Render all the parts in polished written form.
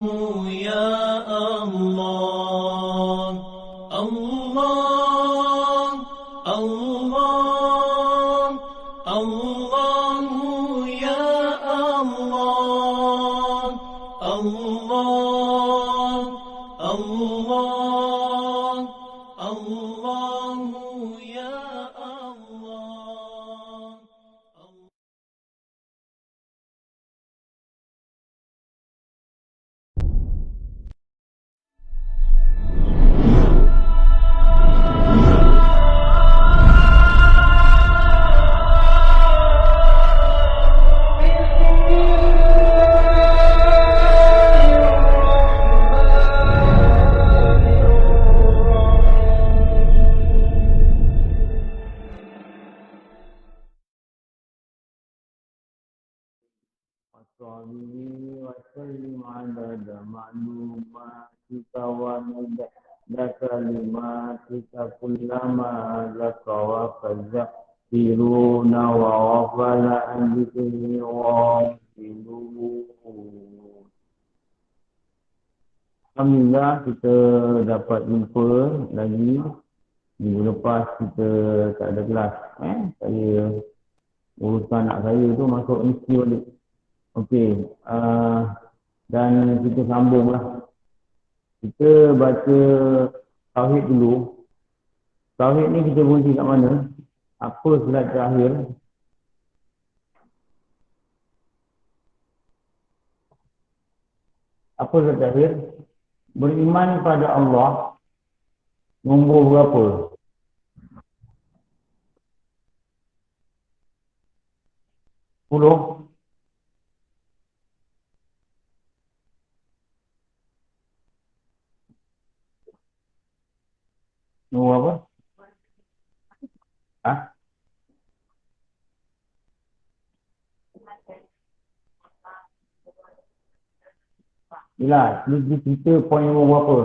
يا الله الله الله الله يا الله الله الله الله يا الله. Wassalamualaikum warahmatullahi ma'lumatika wa nidaka limatika kullama laka wa fazakiruna wa wafala anjikini wa filun. Alhamdulillah kita dapat jumpa lagi. Minggu lepas kita tak ada kelas. Saya urusan anak saya tu masuk mesti balik. Okey, dan kita sambunglah. Kita baca tauhid dulu. Tauhid ni kita berhenti kat mana? Apa surat terakhir? Apa surat terakhir? Beriman pada Allah. Nombor berapa? Puluh. Nombor apa? Yelah, dia cerita poin nombor berapa?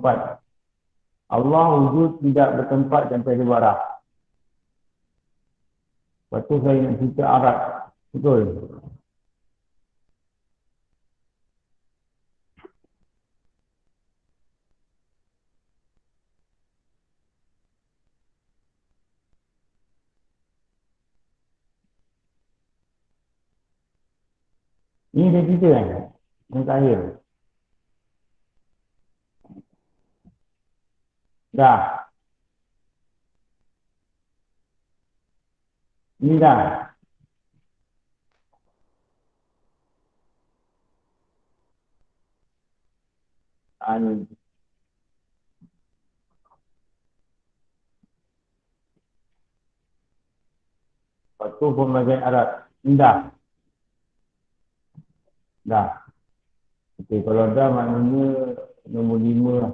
4. Allah wujud tidak bertempat dan tiada barang. Lepas tu saya nak cerita Arab. Betul? Ini dia cerita kan? Yang terakhir. Dah. Ini dah. Ini. Lepas tu pembagian Arab. Ini dah. Dah. Okey, kalau dah maknanya nombor 5 lah.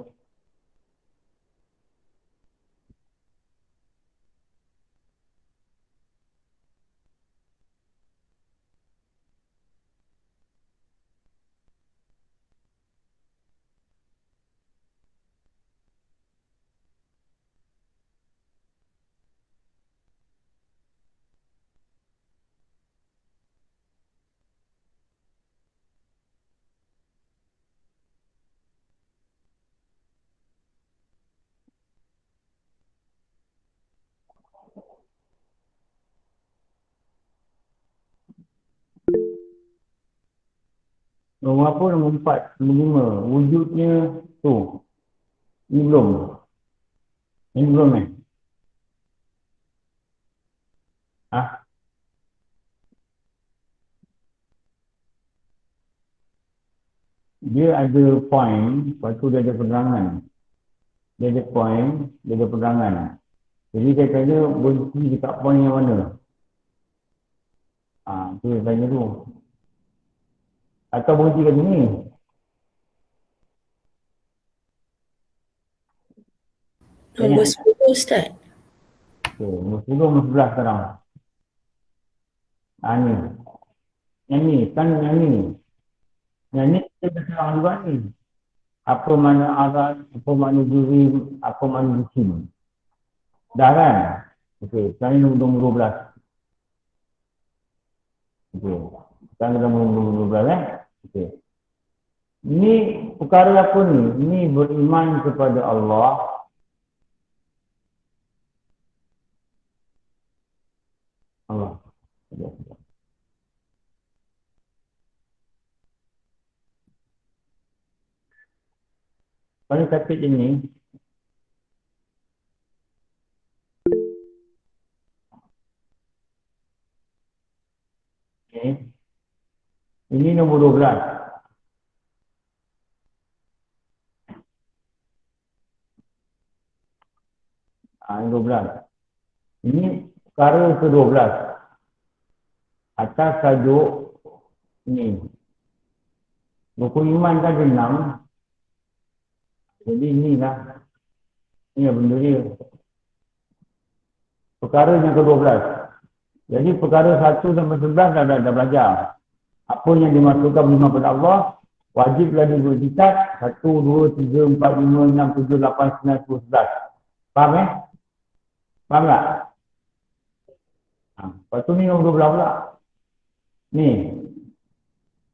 Nombor apa? Nombor 4. Nombor 5. Wujudnya tu. Ini belum. Ini belum Dia ada point, lepas tu dia ada penerangan. Dia ada point, dia ada penerangan. Jadi saya tanya berhenti dekat point yang mana? Tu saya tanya tu. Atau berhenti kat sini? Nombor 10 Ustaz. Okay, nombor 10, nombor 11 sekarang. Ni. Yang ni, kan yang ni. Yang ni kita terserang juga ni. Apa mana arad, apa mana jurim, apa mana jisim. Dah kan? Okey, sekarang ni nombor 12. Okey, sekarang nombor 12 Okey. Ini perkara apa ni? Ini beriman kepada Allah. Allah. Pada kata ini, okay. Ini nombor 12. Ini 12. Ini perkara ke-12. Atas tajuk ni. Rukun iman kan ada 6. Jadi inilah. Ini benda dia. Perkara yang ke-12. Jadi perkara 1 sampai 11 dah belajar. Apa yang dimasukkan beriman pada Allah, wajiblah diberkitat 1, 2, 3, 4, 5, 6, 7, 8, 9, 10, 11. Faham Faham tak? Lepas tu ni nombor 12 pula. Ni.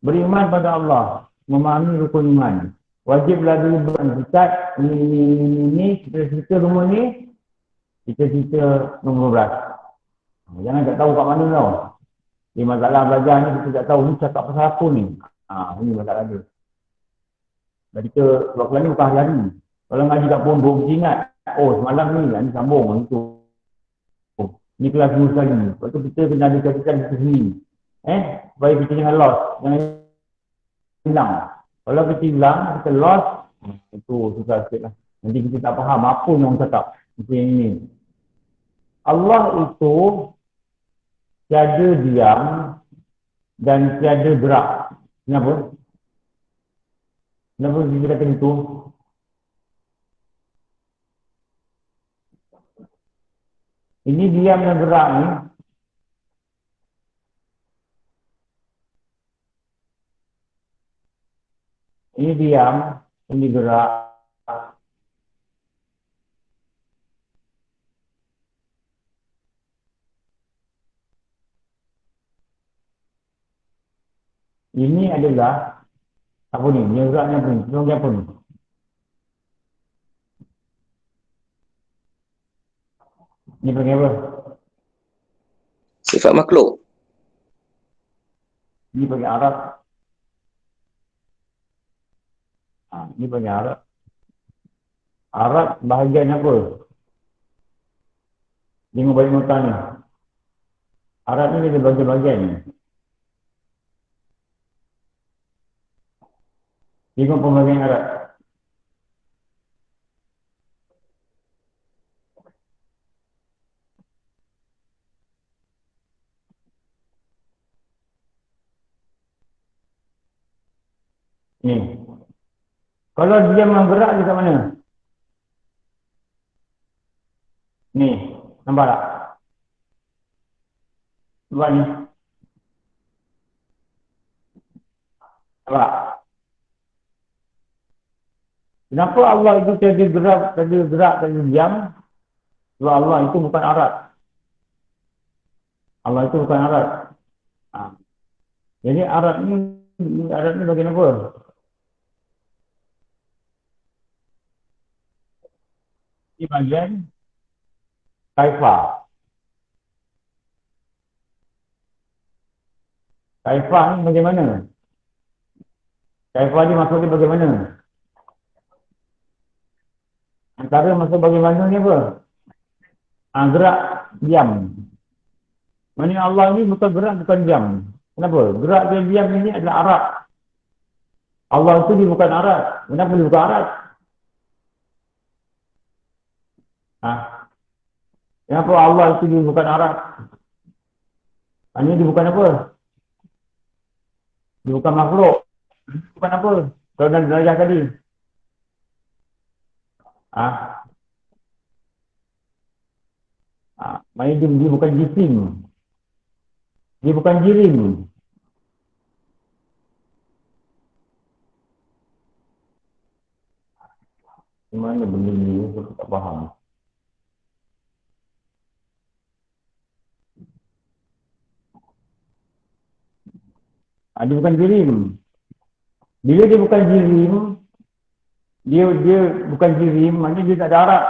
Beriman pada Allah. Memahami rukun iman. Wajiblah diberkitat. Ni. Cerita-cerita rumah ni. Cerita-cerita nombor 12. Jangan tak tahu kat mana tau. Di masalah belajar ni kita tak tahu ni cakap pasal apa ni. Ini masalah dia. Jadi ke waktu ni bukan hari-hari. Kalau ngaji kat pun baru ingat. Oh semalam ni sambung itu. Ni kelas dulu sekali. Lepas tu kita kena ada catatan kita sendiri. Supaya kita jangan lost. Jangan hilang. Kalau kita hilang, kita lost. Itu susah sikit lah. Nanti kita tak faham apa yang orang cakap. Macam ini. Allah itu tiada diam dan tiada gerak. Kenapa? Kenapa kita kata itu? Ini diam dan gerak ni. Ini diam, ini gerak. Ini adalah apa ni? Yang geraknya apa ni? Tolong apa ni? Ini panggil apa? Sifat makhluk. Ini panggil Arab. Ini panggil Arab. Arab bahagian apa? Tengok balik nota ni. Arab ni ada bahagian-bahagian ni. Tengok pembagian Arab. Ni. Kalau dia menggerak di kat mana? Ni. Nampak tak? Nampak ni. Nampak? Kenapa Allah itu tiada gerak, tiada diam? Sebab Allah itu bukan Arab. Allah itu bukan Arab. Jadi Arab ni bagian apa? Ini bagian Kaifah. Kaifah ni bagaimana? Kaifah ni maksudnya bagaimana? Antara maksud bagaimana ni apa? Gerak, diam. Maksudnya Allah ni bukan gerak, bukan diam. Kenapa? Gerak dan diam ini adalah Arab. Allah itu dia bukan Arab. Kenapa dia bukan Arab? Kenapa Allah itu dia bukan Arab? Hanya dia bukan apa? Dia bukan makhluk. Bukan apa? Kalau dah belajar tadi. Maksudnya dia bukan jisim. Dia bukan jirim. Gimana benda ni? Saya tak faham. Dia bukan jirim. Bila dia bukan jirim, dia bukan jirim, maknanya dia tak ada arat.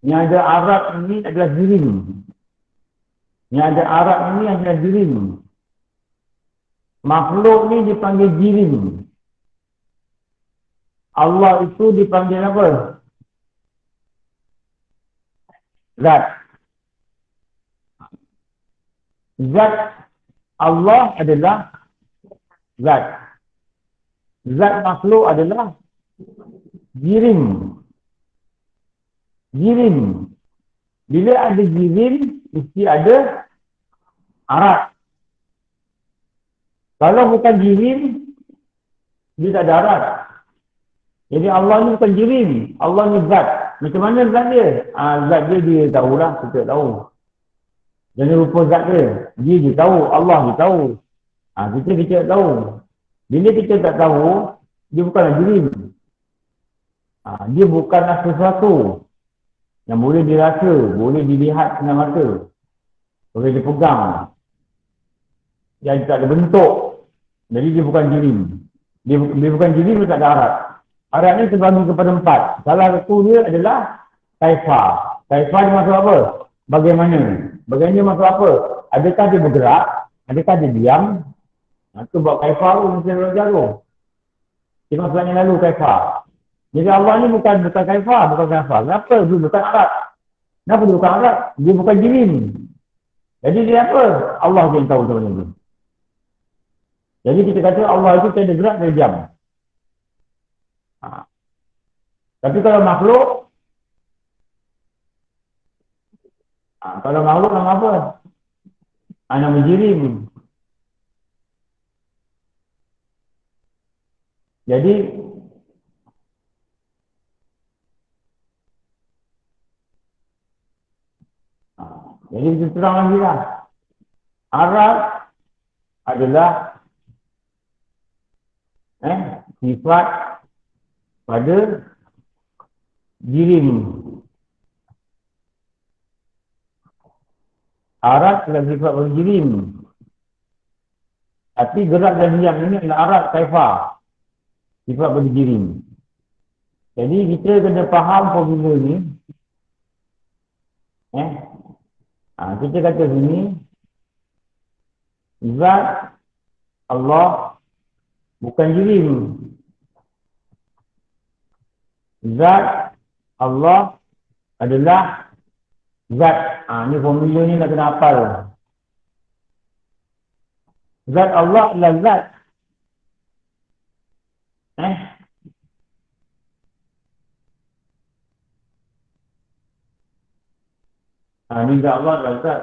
Yang ada arat ini adalah jirim. Yang ada arat ini adalah jirim. Makhluk ni dipanggil jirim. Allah itu dipanggil apa? Zat. Zat Allah adalah zat. Zat makhluk adalah jirim. Jirim. Bila ada jirim, mesti ada arat. Kalau bukan jirim, dia tak ada arat. Jadi Allah ni bukan jirim. Allah ni zat. Macam mana zat dia? Zat dia tahulah, kita tahu. Jadi rupa zat dia. Dia tahu, Allah dia tahu. Kita tak tahu. Bila kita tak tahu, dia bukanlah jirim. Dia bukanlah sesuatu yang boleh dirasa, boleh dilihat dengan mata. Boleh dipegang. Yang tak ada bentuk. Jadi dia bukan jirim. Dia bukan jirim, dia tak ada arat. Arat ni terbagi kepada 4. Salah satu dia adalah kaifa. Kaifa dia masuk apa? Bagaimana? Bagaimana dia masuk apa? Adakah dia bergerak? Adakah dia diam? Itu buat kaifa tu mesti belajar tu. Kita maksudnya lalu kaifa. Jadi Allah ni bukan kaifa, bukan kaifa. Kenapa? Dia bukan arat. Kenapa dia bukan arat? Dia bukan jirim. Jadi dia apa? Allah yang tahu macam mana dia. Jadi kita kata Allah itu tiada gerak, tiada diam. Tapi kalau makhluk, nama apa? Nama jirim. Jadi kita terang lagi lah. Arat adalah sifat pada jirim. Arat adalah sifat pada jirim. Tapi gerak dan diam ini adalah arat kaifa. Sifat pada jirim. Jadi kita kena faham formula ni. Kita kata sini, zat Allah bukan jirim. Zat Allah adalah zat. Ni formula ni nak kena hafal. Zat Allah adalah zat. Ni zat Allah adalah zat.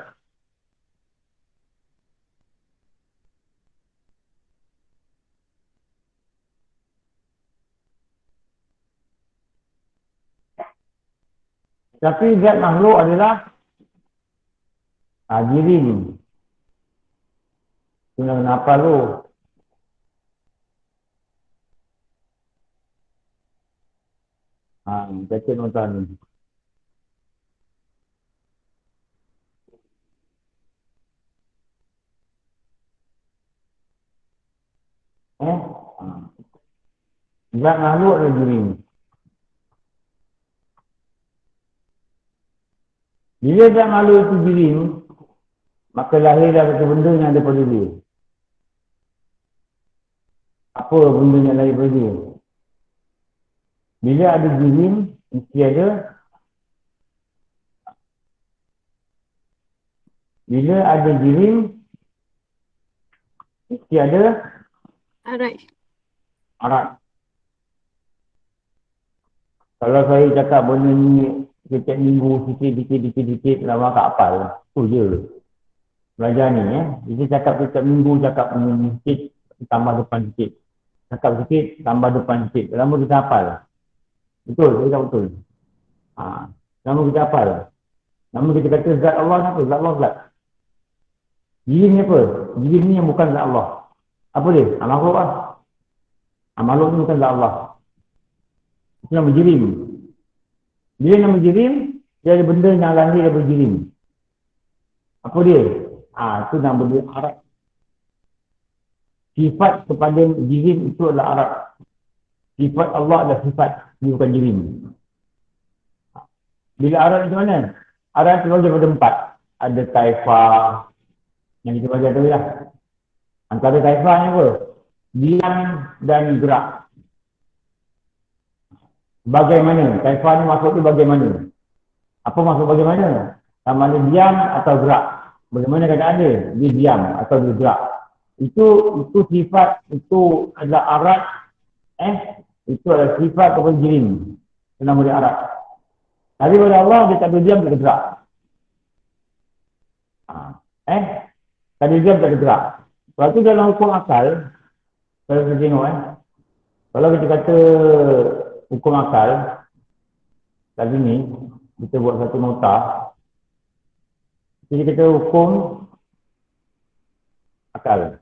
Tapi zat makhluk adalah jirim. Kena kenapa lu? Baca nota ni. Zat makhluk adalah jirim. Bila zat makhluk itu jirim, maka lahirlah satu benda yang ada pada dia. Apa benda yang lahir pada dia? Bila ada jirim, mesti ada. Bila ada jirim, mesti ada arat. Kalau saya cakap benda ni setiap minggu sikit lama tak hafal. Tu je. Belajar ni Kita cakap setiap minggu cakap sikit, tambah depan sikit. Cakap sikit, tambah depan sikit. Lama kita hafal. Betul, saya cakap betul. Lama kita hafal. Lama kita kata zat Allah apa? Zat Allah zat. Jirim ni apa? Jirim ni yang bukan zat Allah. Apa dia? Makhluk lah. Makhluk ni bukan zat Allah. Itu nama jirim. Bila nama jirim, dia ada benda yang lahir daripada jirim. Apa dia? Itu nama dia arat. sifat kepada jirim itu adalah Arab. Sifat Allah adalah sifat, dia bukan jirim. Bila Arab macam mana? Arab itu daripada empat. Ada taifah, yang kita belajar tadi lah. Antara taifah ni apa? Diam dan gerak. Bagaimana? Taifah ni maksud tu bagaimana? Apa maksud bagaimana? Sama ada diam atau gerak. Bagaimana keadaan dia? Dia diam atau dia gerak. Itu sifat, itu adalah Arab. Itu adalah sifat kepada jirim. Itu nama dia Arab. Tapi pada Allah, dia tak ada diam, tak ada gerak. Tak ada diam, tak ada gerak. Sebab tu dalam hukum akal, kalau kita tengok kalau kita kata hukum akal, tadi ni, kita buat satu nota, jadi kita hukum akal.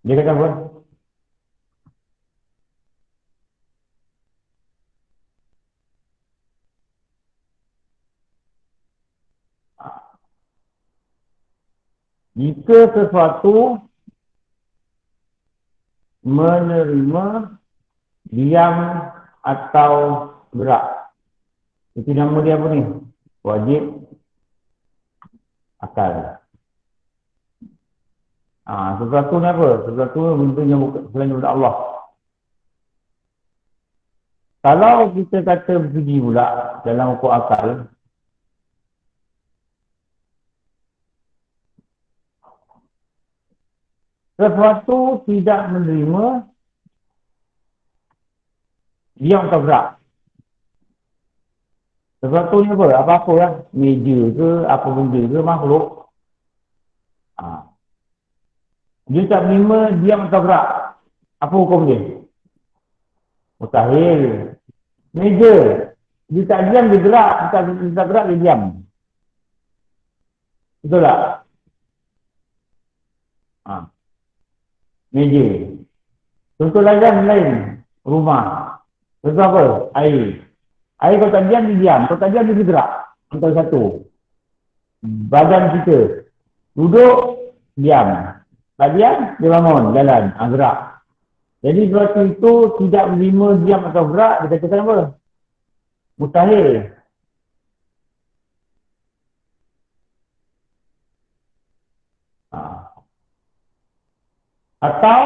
Dia kata apa? Jika sesuatu menerima diam atau gerak, itu nama dia apa ni? Wajib akal. Sesuatu ni apa? Sesuatu bentuknya selain daripada Allah. Kalau kita kata bersegi pula dalam hukum akal, sesuatu tidak menerima diam atau gerak. Sesuatu ni apa? Apa-apa lah. Meja ke, apa benda ke, makhluk. Dia tak menerima diam atau gerak. Apa hukum dia? Mustahil. Meja. Dia tak diam, dia gerak. Dia tak gerak, dia diam. Betul tak? Meja. Contoh lain. Rumah. Contoh apa? Air. Air kalau tak diam, dia diam. Kalau tak diam, dia bergerak. Contoh satu. Badan kita. Duduk, diam. Tak diam, dia bangun, jalan, gerak. Jadi sesuatu itu tidak menerima diam atau gerak, dia katakan apa? Mustahil. Atau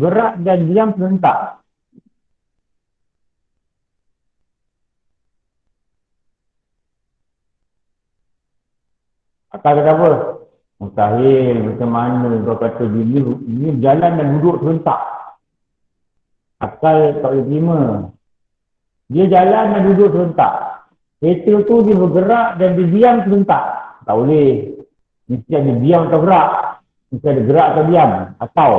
gerak dan diam serentak. Akal kata apa? Mustahil. Macam mana kau kata ini jalan dan duduk serentak. Akal tak boleh terima. Dia jalan dan duduk serentak. Kereta tu dia bergerak dan dia diam serentak. Tak boleh. Mesti ada diam atau gerak. Mesti ada gerak atau diam. Atau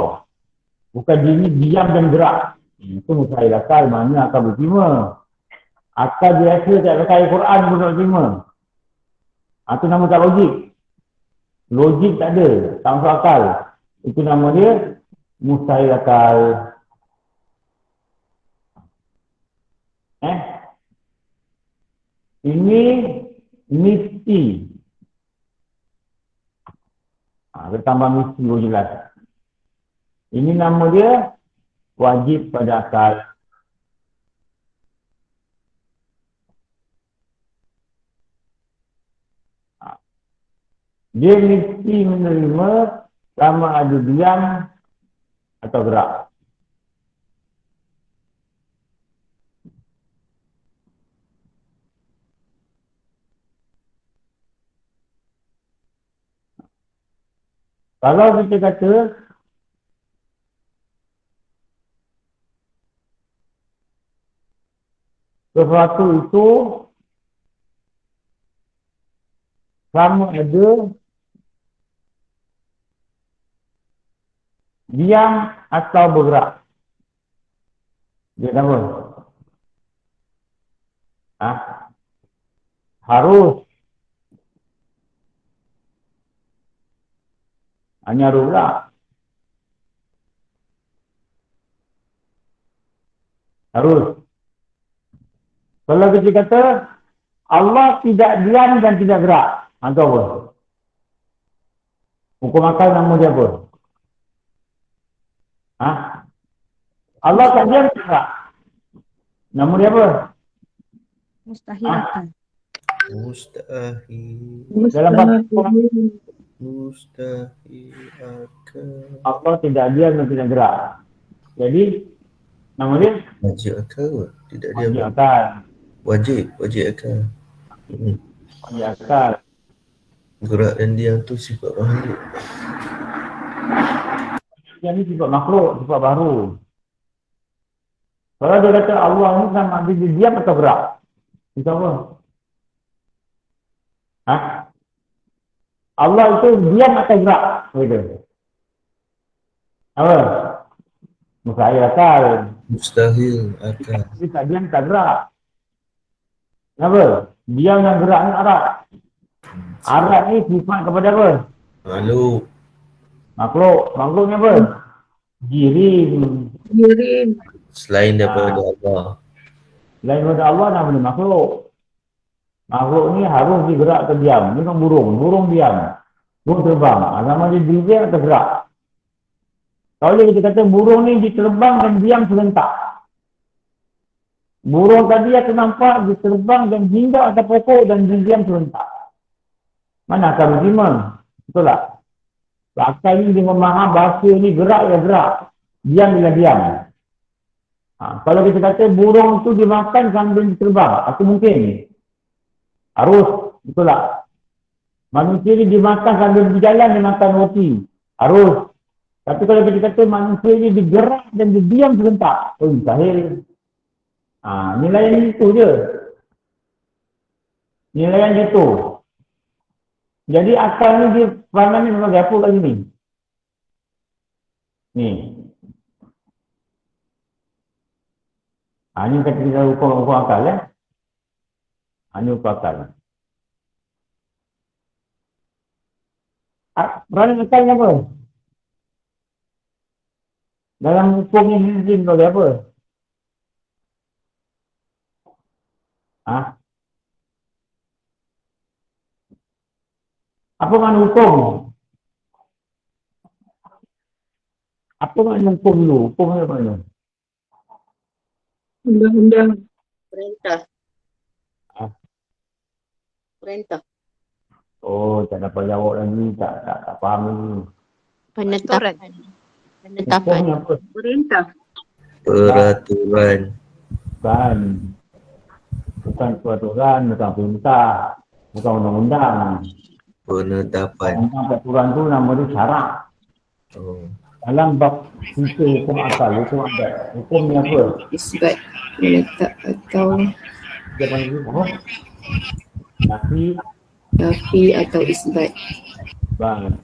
bukan ini diam dan gerak. Itu mustahil akal. Mana akal boleh terima? Akal biasa tak pakai Al-Quran pun tak terima. Itu nama tak logik. Logik tak ada. Tak masuk akal. Itu nama dia mustahil akal. Ini mesti. Kita tambah mesti pun jelas. Ini nama dia wajib pada akal. Dia mesti menerima sama ada diam atau gerak. Kalau kita kata sesuatu itu sama ada diam atau bergerak. Dia apa? Harus. Hanya harus pula. Harus. Kalau kita kata Allah tidak diam dan tidak gerak. Itu apa? Hukum akal nama dia apa? Ha? Allah tak diam tak gerak. Nama dia apa? Mustahil akal. Mustahil. Dalam bab Mustahil akal. Allah tidak diam dan tidak gerak. Jadi nama dia Wajib akal ke? Tidak dia wajib akal. Wajib akal. Wajib akal. Gerak dan diam tu sifat makhluk. Yang ni sifat makhluk, sifat baru. Kalau dia kata Allah ni sama dia diam atau gerak? Itu apa? Ha? Allah itu diam atau gerak? Gitu. Apa? Mustahil akal. Mustahil akal. Dia tak diam tak gerak. Kenapa? Diam dan gerak ni Arab. Arab ni sifat kepada apa? Makhluk. Makhluknya apa? Jirim. Selain daripada Allah. Lain daripada Allah nama dia makhluk. Makhluk ni harus digerak atau diam. Ni kan burung. Burung diam. Burung terbang. Nama dia diam atau gerak. Kalau kita kata burung ni diterbang dan diam serentak. Burung tadi aku nampak diterbang dan hinggap atas pokok dan diam serentak. Mana akan berterima? Betul tak? Akal ni dia memaham bahasa ni gerak ya gerak. Diam bila diam. Kalau kita kata burung tu dimakan sambil diterbang. Itu mungkin. Harus. Betul tak? Manusia ni dimakan sambil berjalan dia makan roti. Harus. Tapi kalau kita kata manusia ni digerak dan diam serentak. Oh, mustahil. Nilaian itu je. Nilaian itu. Jadi akal ni dia pandang ni memang apa kat sini. Ni. Ini kata kita hukum akal ya. Ini hukum akal. Peranan akal ni apa? Dalam hukum ni dia bagi apa? Apa makna hukum? Apa makna hukum dulu? Hukum apa makna? Undang-undang. Perintah. Ah. Perintah. Oh, tak dapat jawab lagi. Tak faham lagi. Penetapan. Penetapan. Hukum ni apa? Perintah. Peraturan. Bukan peraturan, bukan perintah, bukan undang-undang. Penetapan. Peraturan tu nama dia syarak. Oh. Dalam bab kita hukum akal, hukum adat. Hukum ni apa? Isbat. Meletak atau Dia panggil apa? Nafi, nafi atau isbat. bang.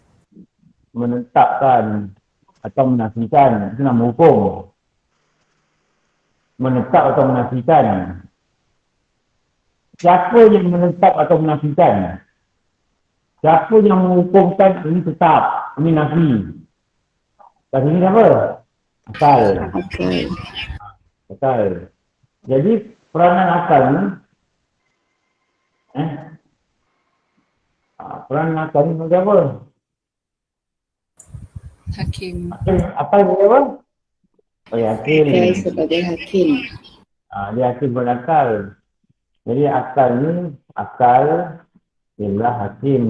Menetapkan atau menafikan. Itu nama hukum. Menetap atau menafikan. Siapa yang menetap atau menafikan? Siapa yang menghukumkan ini tetap, ini nafi? Kat sini apa? Akal. Akal. Jadi peranan akal ni, peranan akal ni macam apa? Hakim. Akal dia apa? Oh, ya, akil. Dia sebagai hakim. Dia akil berakal. Jadi akal ni, akal ialah hakim.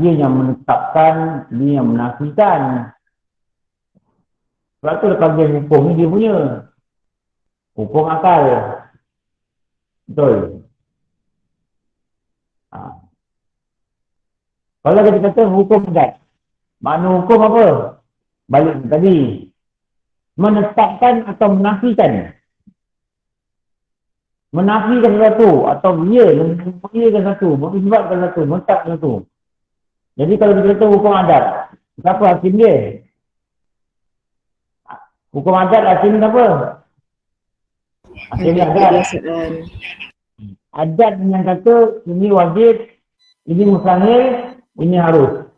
Dia yang menetapkan, dia yang menafikan. Sebab tu kalau dia hukum ni dia punya. Hukum akal. Betul. Kalau kita kata hukum adat. Makna hukum apa? Balik tadi. Menetapkan atau menafikan. Menafikan sesuatu atau mengiyakan satu, mengisbatkan satu, menetapkan satu. Jadi kalau kita kata hukum adat, siapa hakim dia? Hukum adat hakim siapa? Hakim adat. Adat yang kata ini wajib, ini mustahil, ini harus.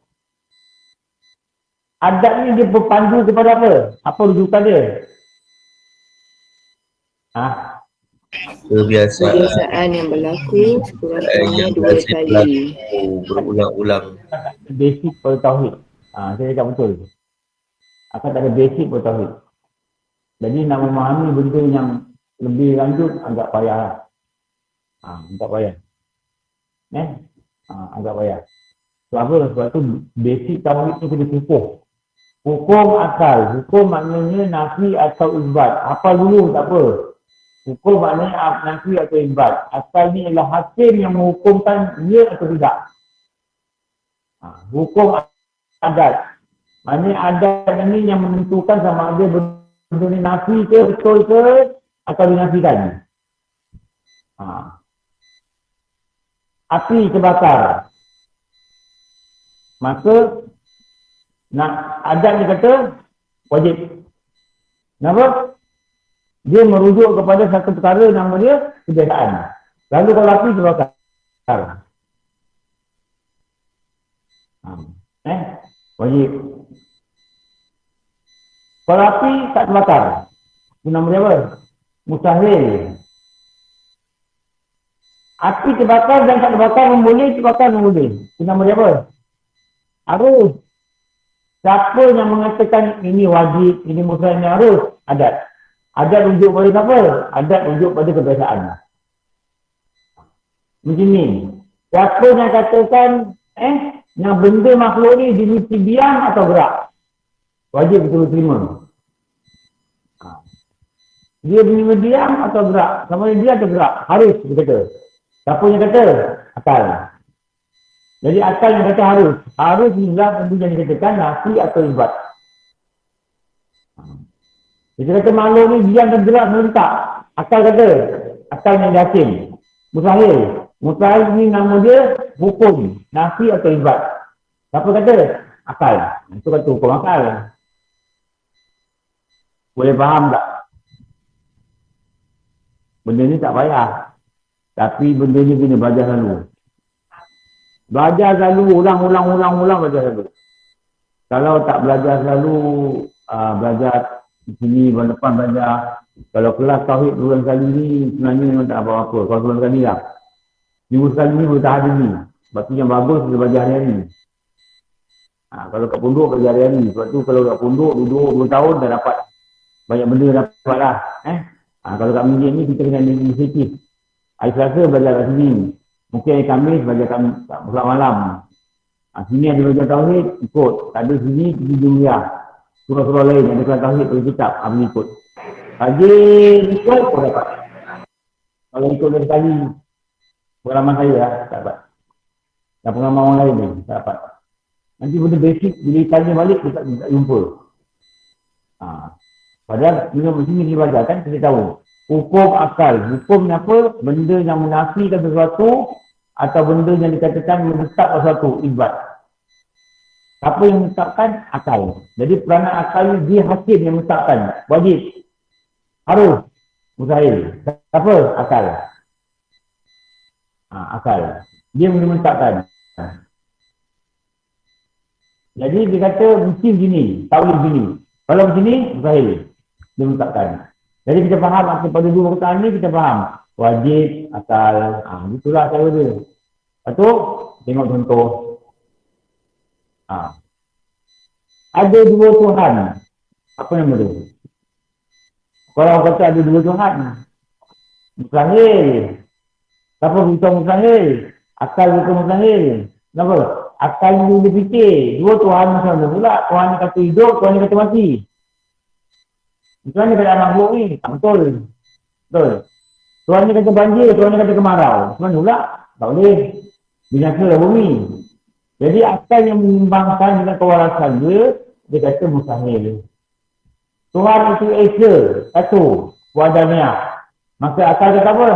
Adat ni dia berpandu kepada apa? Apa rujukan dia? Kebiasaan yang berlaku sekurang-kurangnya 2 kali. berulang-ulang. Basic pada tauhid. Saya cakap betul. Akan tak ada basic pada tauhid. Jadi nak memahami benda yang lebih lanjut agak payah. Agak payah. Agak payah. Sebab apa? Sebab tu basic tauhid tu kena kukuh. Hukum akal. Hukum maknanya nafi atau isbat. Hafal dulu tak apa. Hukum maknanya nafi atau isbat. Akal ni ialah hakim yang menghukumkan ya atau tidak. Hukum adat. Maknanya adat ini yang menentukan sama ada benda ni nafi ke, betul ke, atau dinafikan. Api terbakar. Maka adat dia kata wajib. Kenapa? Dia merujuk kepada satu perkara nama dia kebiasaan. Lalu kalau api terbakar. Wajib. Kalau api tak terbakar, itu nama dia apa? Mustahil. Api terbakar dan tak terbakar memboleh, terbakar memboleh. Itu nama dia apa? Arus. Siapa yang mengatakan ini wajib, ini mustahil, ini arus? Adat. Adat rujuk pada siapa? Adat rujuk pada kebiasaan. Macam ni. Siapa yang katakan, yang benda makhluk ni dimesti diam atau gerak? Wajib betul terima. Dia menerima diam atau gerak? Sama ada dia atau gerak? Harus, dia kata. Siapa yang kata? Akal. Jadi akal yang kata harus. Harus juga tentu yang dikatakan nafi atau isbat. Dia kata makhluk ni diam dan gerak serentak. Akal kata. Akal yang yakin. Mustahil. Mustahil ni nama dia hukum. Nafi atau isbat. Siapa kata? Akal. Itu kata hukum akal. Boleh faham tak? Benda ni tak payah. Tapi benda ni kena belajar selalu. Belajar selalu, ulang belajar selalu. Kalau tak belajar selalu, belajar di sini, bulan depan belajar. Kalau kelas tauhid bulan kali ni, sebenarnya memang tak apa-apa. Kalau bulan kali lah. Minggu sekali ni boleh tahan ni. Sebab tu yang bagus, kita belajar hari-hari. Kalau kat pondok, belajar hari-hari. Sebab tu kalau kat pondok, duduk 2 tahun, dah dapat. Banyak benda dapat lah. Kalau kat masjid ni, kita kena inisiatif. Hari Selasa belajar kat sini. Mungkin hari Khamis belajar kat pulang malam. Sini ada belajar tauhid, ikut. Tak ada sini, pergi dunia. Surah-surah lain, ada kelas tauhid, pergi kitab, ambil ikut. Rajin ikut, kau dapat. Kalau ikut dari sekali, pengalaman saya lah, tak dapat. Dan pengalaman orang lain ni, tak dapat. Nanti benda basic, bila tanya balik, kita tak jumpa. Padahal, bila macam ni belajar kan, kita tahu. Hukum akal. Hukum ni apa? Benda yang menafikan sesuatu atau benda yang dikatakan menetap sesuatu. Isbat. Apa yang menetapkan? Akal. Jadi peranan akal dia hakim yang menetapkan. Wajib. Harus. Mustahil. Apa? Akal. Akal. Dia menetapkan. Jadi dia kata mesti begini. Tahu begini. Kalau begini, mustahil. Dia menetapkan. Jadi kita faham pada 2 perkataan ni kita faham. Wajib, akal. Itulah cara dia. Lepas tu, tengok contoh. Ada 2 Tuhan. Apa nama dia? Kalau kata ada 2 Tuhan. Mustahil. Siapa beritahu mustahil? Akal beritahu mustahil. Kenapa? Akal ni dia fikir. 2 Tuhan macam mana pula? Tuhan ni kata hidup, Tuhan ni kata mati. Macam mana keadaan makhluk ni? Tak betul. Betul. Tuhan ni kata banjir, Tuhan ni kata kemarau. Macam mana pula? Tak boleh. Binasa lah bumi. Jadi akal yang menyimbangkan dengan kewarasan dia kata mustahil. Tuhan itu Esa, satu, wadania. Maka akal kata apa?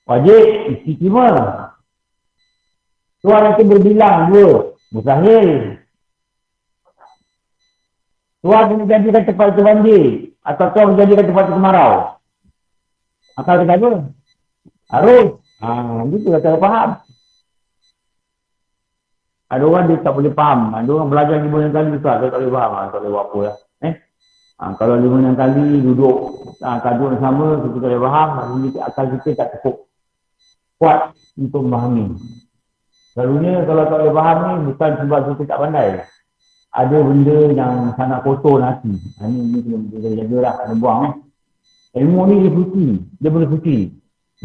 Wajib, istimewa. Tuhan itu berbilang 2, mustahil. Tuhan menjadikan tempat itu banjir. Atau Tuhan menjadikan tempat itu kemarau. Akal kata apa? Harus. Gitu kata faham. Ada orang dia tak boleh faham. Ada orang belajar 5 kali besar. Dia tak boleh faham. Tak boleh buat apa lah. Kalau 5-6 kali duduk kadun sama, kita tak boleh faham, akal kita tak cukup kuat untuk memahami. Selalunya kalau tak boleh faham ni bukan sebab kita tak pandai. Ada benda yang sangat kotor hati. Ini kena jaga lah, kena buang Ilmu ni dia suci, dia boleh suci.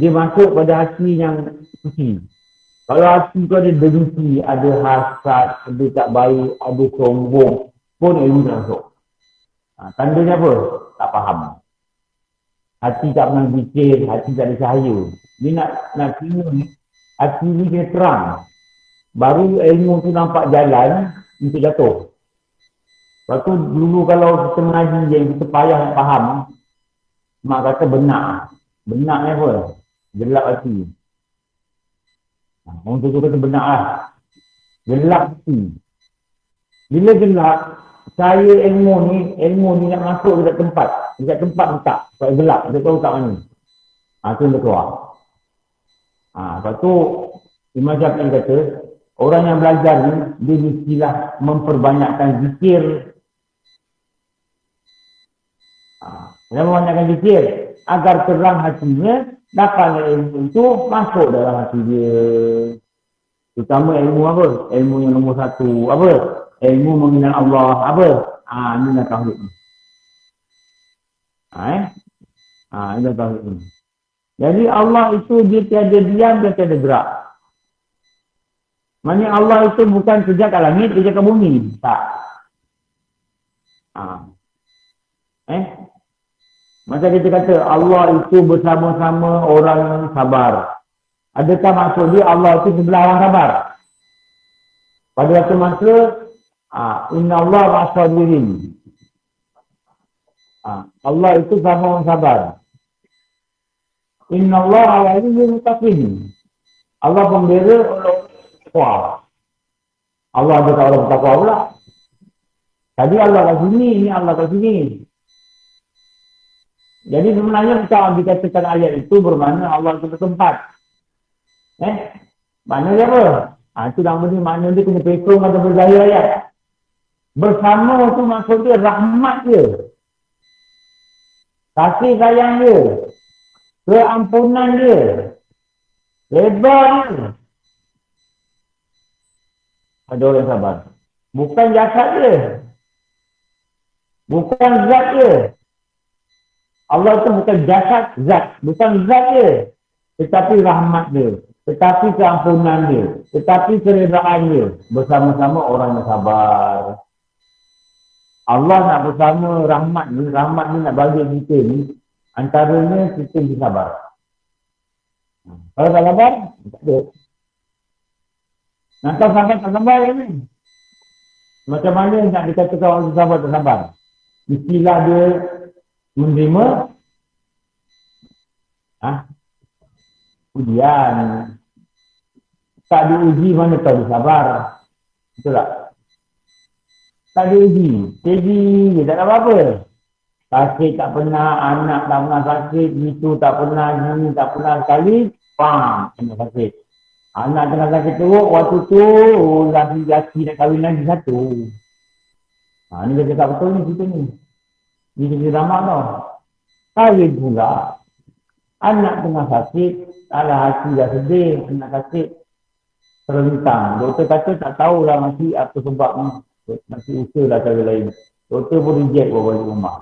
Dia masuk pada hati yang suci. Kalau hati tu ada dengki, ada hasad, ada tak baik, ada sombong, pun ilmu tak masuk. Tandanya apa? Tak faham. Hati tak pernah fikir, hati tak ada cahaya. Dia nak kena ni, hati ni kena terang. Baru ilmu tu nampak jalan untuk jatuh. Lepas tu dulu kalau kita mengaji yang kita payah nak faham, mak kata benak. Benak ni apa? Gelap hati. Orang tu kata benak lah. Gelap hati. Bila gelap, saya ilmu ni nak masuk dekat tempat. Dekat tempat letak. Sebab gelap, kita tahu tak mana. Tu dia keluar. Lepas tu, Imam Syafi'i kata, orang yang belajar ni, dia mestilah memperbanyakkan zikir. Dia memperbanyakkan zikir. Agar terang hatinya, dapat ilmu itu masuk dalam hati dia. Terutama ilmu apa? Ilmu yang nombor 1. Apa? Ilmu mengenal Allah. Apa? Ini dah tauhid ni. Ini dah tauhid ni. Jadi Allah itu dia tiada diam, dia tiada gerak. Maksudnya Allah itu bukan kerja kat langit, dia kat bumi. Tak. Masa kita kata Allah itu bersama-sama orang yang sabar. Adakah maksud dia Allah itu sebelah orang sabar? Pada waktu masa Inna Allah ma'as-sabirin. Allah itu sama orang sabar. Inna Allah awaliyul muttaqin. Allah pembela orang takwa. Allah ada tak orang takwa pula. Tadi Allah kat sini, ini Allah kat sini. Jadi sebenarnya kalau dikatakan ayat itu bermakna Allah itu bertempat. Maknanya apa? Itu nama ni makna dia kena pekong atau berzahir ayat. Bersama tu maksud dia rahmat dia. Kasih sayang dia. Keampunan dia. Lebar dia. Ada orang sabar. Bukan jasad dia. Bukan zat dia. Allah itu bukan jasad, zat. Bukan zat dia. Tetapi rahmat dia. Tetapi keampunan dia. Tetapi keredaan dia. Bersama-sama orang yang sabar. Allah nak bersama rahmat ni. Rahmat ni nak bagi kita ni. Antaranya kita bersabar. Kalau tak sabar, tak ada. Nak tahu sampai tak sabar ni. Macam mana nak dikatakan orang sabar tak sabar? Istilah dia menerima ujian. Tak diuji mana tahu dia sabar. Betul tak? Tak diuji. Teji je, tak ada apa-apa. Sakit tak pernah, anak tak pernah sakit, itu tak pernah, ini tak pernah sekali, kena sakit. Anak tengah sakit teruk, waktu tu laki-laki nak kahwin lagi satu. Ni dia cakap betul ni cerita ni. Ni cerita drama tau. Kahwin pula. Anak tengah sakit, ala hati dah sedih, anak sakit. Terlentang. Doktor kata tak tahulah masih apa sebab ni. Masih usaha lah cara lain. Doktor pun reject bawa balik rumah.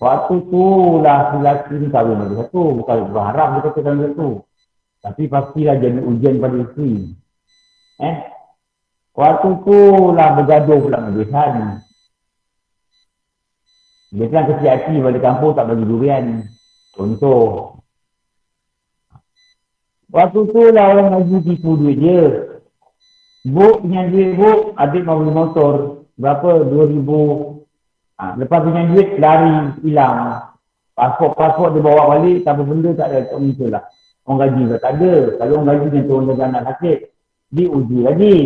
Waktu tu laki-laki ni kahwin lagi satu. Bukan berharap dia kata kahwin satu. Tapi pastilah jadi ujian pada isteri. Waktu tu lah bergaduh pula dengan besan. Besan kecil hati balik kampung tak bagi durian. Contoh. Waktu tu lah orang ngaji tipu duit dia. Bu, punya duit bu, adik mau beli motor. Berapa? 2,000. Lepas punya duit, lari, hilang. Pasport dia bawa balik, tak apa benda tak ada, tak muncul lah. Orang gaji tak ada. Kalau orang gaji yang turun jaga anak sakit, diuji lagi.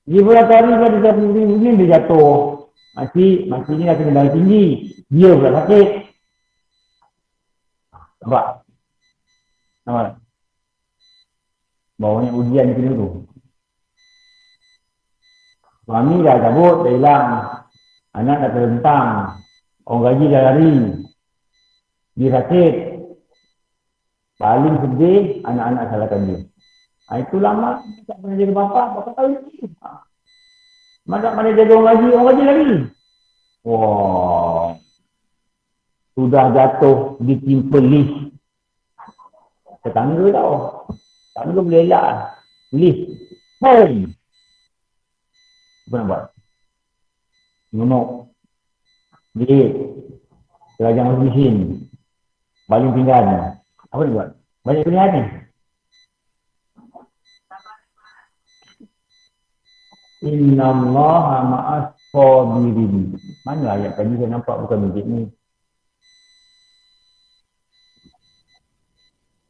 Dia pula hari pada 30,000 ni dia jatuh. Makcik ni dah kena darah tinggi. Dia pula sakit. Nampak? Nampak? Bawahnya ujian kena tu. Suami dah cabut, dah hilang. Anak dah terlentang. Orang gaji dah lari. Dia sakit. Paling sedih, anak-anak salahkan dia. Itu lama, tak pernah jaga bapa tahu lagi. Mana jaga orang gaji lagi. Wah. Sudah jatuh ditimpa lift. Tetangga tau. Tetangga boleh elak. Lift. Boom. Apa nak buat? Menunuk. Bilik. Kerajaan mesin. Baling pinggan. Apa nak buat? Banyak pilihan ni. Inna Allaha ma'as sabirin. Mana ayat tadi saya nampak bukan masjid ni.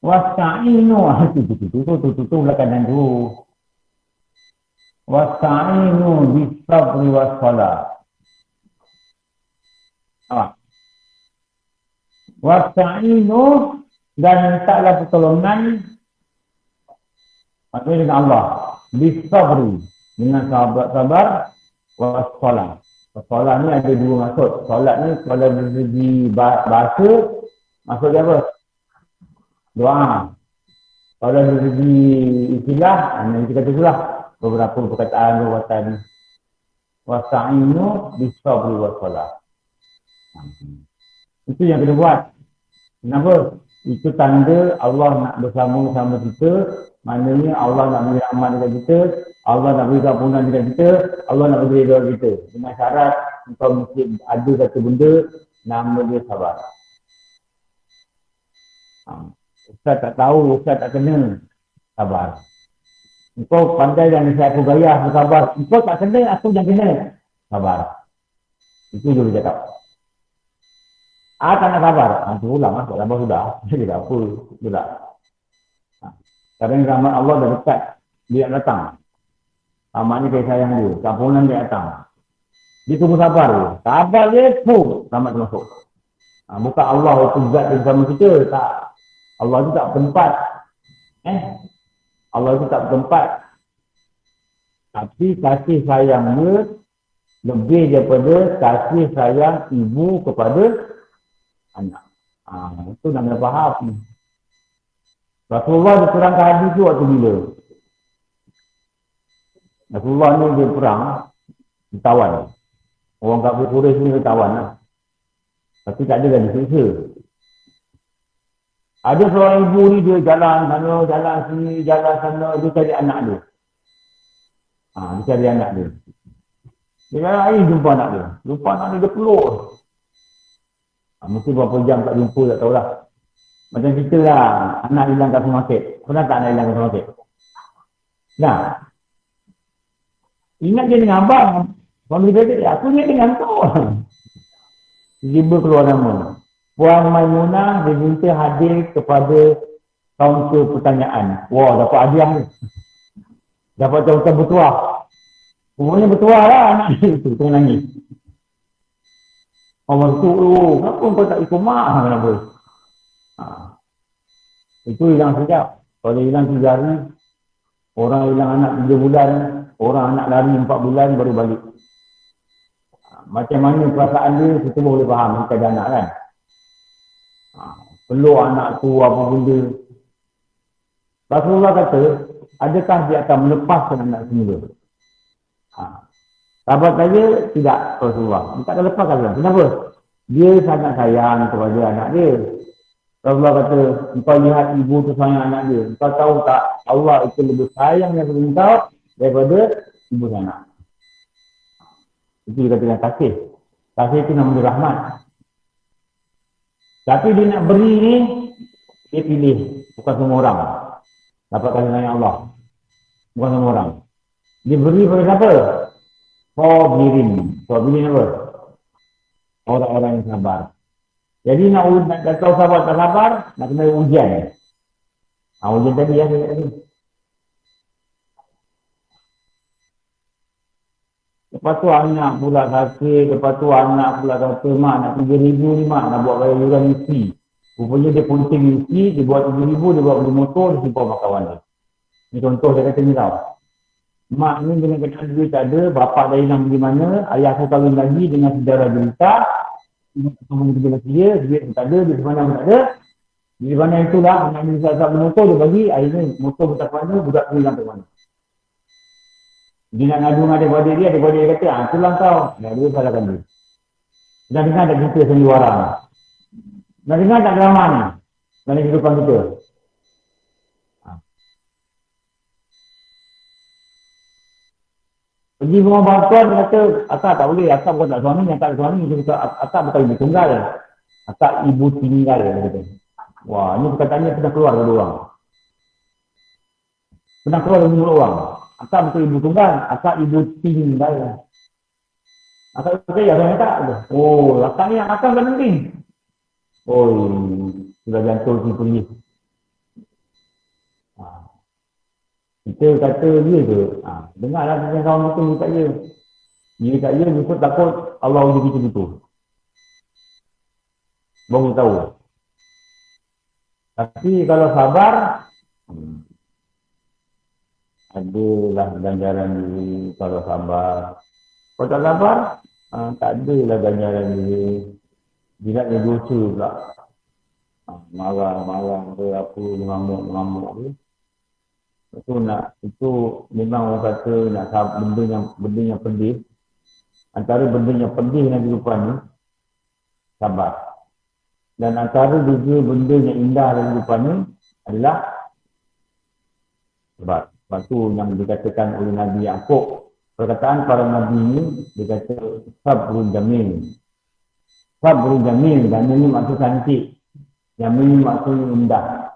Wasta'inu. Tu belakangan tu. Wasta'inu bis-sabri was-salah. Wasta'inu dan mintalah pertolongan maksudnya dengan Allah. Bis-sabri. Dengan sabar was-salah. Salat ni ada dua maksud. Salat ni kalau dari segi bahasa, maksud dia apa? Doa. Kalau dari segi istilah, nanti kata itulah beberapa perkataan. Wasta'inu bis-sabri was-salah. Itu yang kena buat. Kenapa? Itu tanda Allah nak bersama-sama kita. Maknanya Allah nak beri rahmat dekat kita, Allah nak beri keampunan dekat kita, Allah nak beri redha kita. Dengan syarat engkau mesti ada satu benda nama dia sabar. Ustaz tak tahu, Ustaz tak kena sabar. Engkau pandai dan saya aku gaya aku sabar. Engkau tak kena, aku jangan kena sabar. Itu dia boleh cakap. Tak nak sabar. Itu ulang lah, sabar sudah. Jadi tak apa, sudah. Kadang rahmat Allah dah dekat, dia datang. Rahmatnya kasih sayang dia, kampunan dia datang. Dia tunggu sabar dia. Sabar dia, rahmat dia masuk. Bukan Allah itu zat yang bersama kita, tak. Allah itu tak bertempat. Allah itu tak bertempat. Tapi kasih sayang dia lebih daripada kasih sayang ibu kepada anak. Itu nak kena faham. Rasulullah diterangkan hadis tu waktu bila? Rasulullah ni dia perang, ditawan. Orang kafir Quraisy ni ditawan lah. Tapi tak ada kan disiksa. Ada seorang ibu ni dia jalan sana, jalan sini, jalan sana, dia cari anak dia. Dia cari anak dia. Dia jalan air jumpa anak dia. Jumpa anak dia peluk. Mesti berapa jam tak jumpa tak tahulah. Macam kita lah, anak hilang kat supermarket. Pernah tak anak hilang kat supermarket? Nah. Ingat dia dengan abang. Suami dia, aku ingat dengan kau. Tiba keluar nama. Puan Maimunah dia minta hadir kepada kaunter pertanyaan. Wah, dapat hadiah ni. Dapat jawatan bertuah. Umurnya bertuah lah anak dia tu, tengah nangis. Orang tu, kenapa kau tak ikut mak? Kenapa? Itu hilang sekejap. Kalau hilang 3 hari, orang hilang anak 3 bulan, orang anak lari 4 bulan baru balik. Macam mana perasaan dia, kita boleh faham kita ada anak kan. Peluk anak tu apa benda. Rasulullah kata, adakah dia akan melepaskan anak semula? Sahabat saya tidak Rasulullah. Dia tak akan lepaskan. Kenapa? Dia sangat sayang kepada anak dia. Rasulullah kata, engkau lihat ibu tu sayang anak dia. Engkau tahu tak, Allah itu lebih sayang daripada engkau daripada ibu dan anak. Itu dikatakan kasih. Kasih itu nama dia rahmat. Tapi dia nak beri ni, dia pilih. Bukan semua orang dapat kasih sayang Allah. Bukan semua orang. Dia beri kepada siapa? Sabirin. Sabirin apa? Orang-orang yang sabar. Jadi nak tahu sabar tak sabar, nak kena ujian. Ujian tadi ya. Lepas tu anak pula sakit, lepas tu anak pula kata, mak nak 3,000 ni mak, nak buat bayar yuran mesti. Rupanya dia punting mesti, dia buat 7,000, dia buat beli motor, dia simpan mak kawan dia. Ini contoh saya kata ni tau. Mak ni dengan keadaan duit tak ada, bapak dah hilang pergi mana, ayah aku kahwin lagi dengan saudara berita, kamu kerja lagi dia, duit pun tak ada, duit mana pun tak ada. Di mana itulah, anak ni sahabat motor dia bagi, akhirnya motor bertak mana, budak tu hilang ke mana. Dia nak ngadu dengan adik-adik dia kata, itulah kau. Nah, dia salahkan dia. Dah dengar tak cerita sandiwara ni? Dah dengar tak drama ni? Dalam kehidupan kita. Pergi rumah bantuan, dia kata, Akak tak boleh, Akak bukan tak suami, Akak suami, dia kata, Akak bukan ibu tunggal. Akak ibu tinggal, dia kata. Wah, ini perkataannya pernah keluar dari orang. Pernah keluar dari mulut orang. Akak bukan ibu tunggal, Akak ibu tinggal. Akak kata, ya, saya tak. Oh, Akak ni Akak kan penting. Oh, sudah jantung si polis. Kita kata dia ke, dengarlah dengan kawan kita ni kat dia. Dia kat dia, dia pun takut Allah uji kita betul. Baru tahu. Tapi kalau sabar, adalah ganjaran diri kalau sabar. Kalau tak sabar, tak adalah ganjaran diri. Bila dia dosa pula. Marah-marah ke apa, mengamuk-mengamuk ke. Itu memang orang kata nak benda yang pedih. Antara benda yang pedih dalam kehidupan ni, sabar. Dan antara juga benda yang indah dalam kehidupan ni adalah sabar. Sebab tu yang dikatakan oleh Nabi Ya'qub, perkataan para Nabi ni, dia kata sabrun jamil. Sabrun jamil, dan ini maksud cantik. Yang ini maksud indah.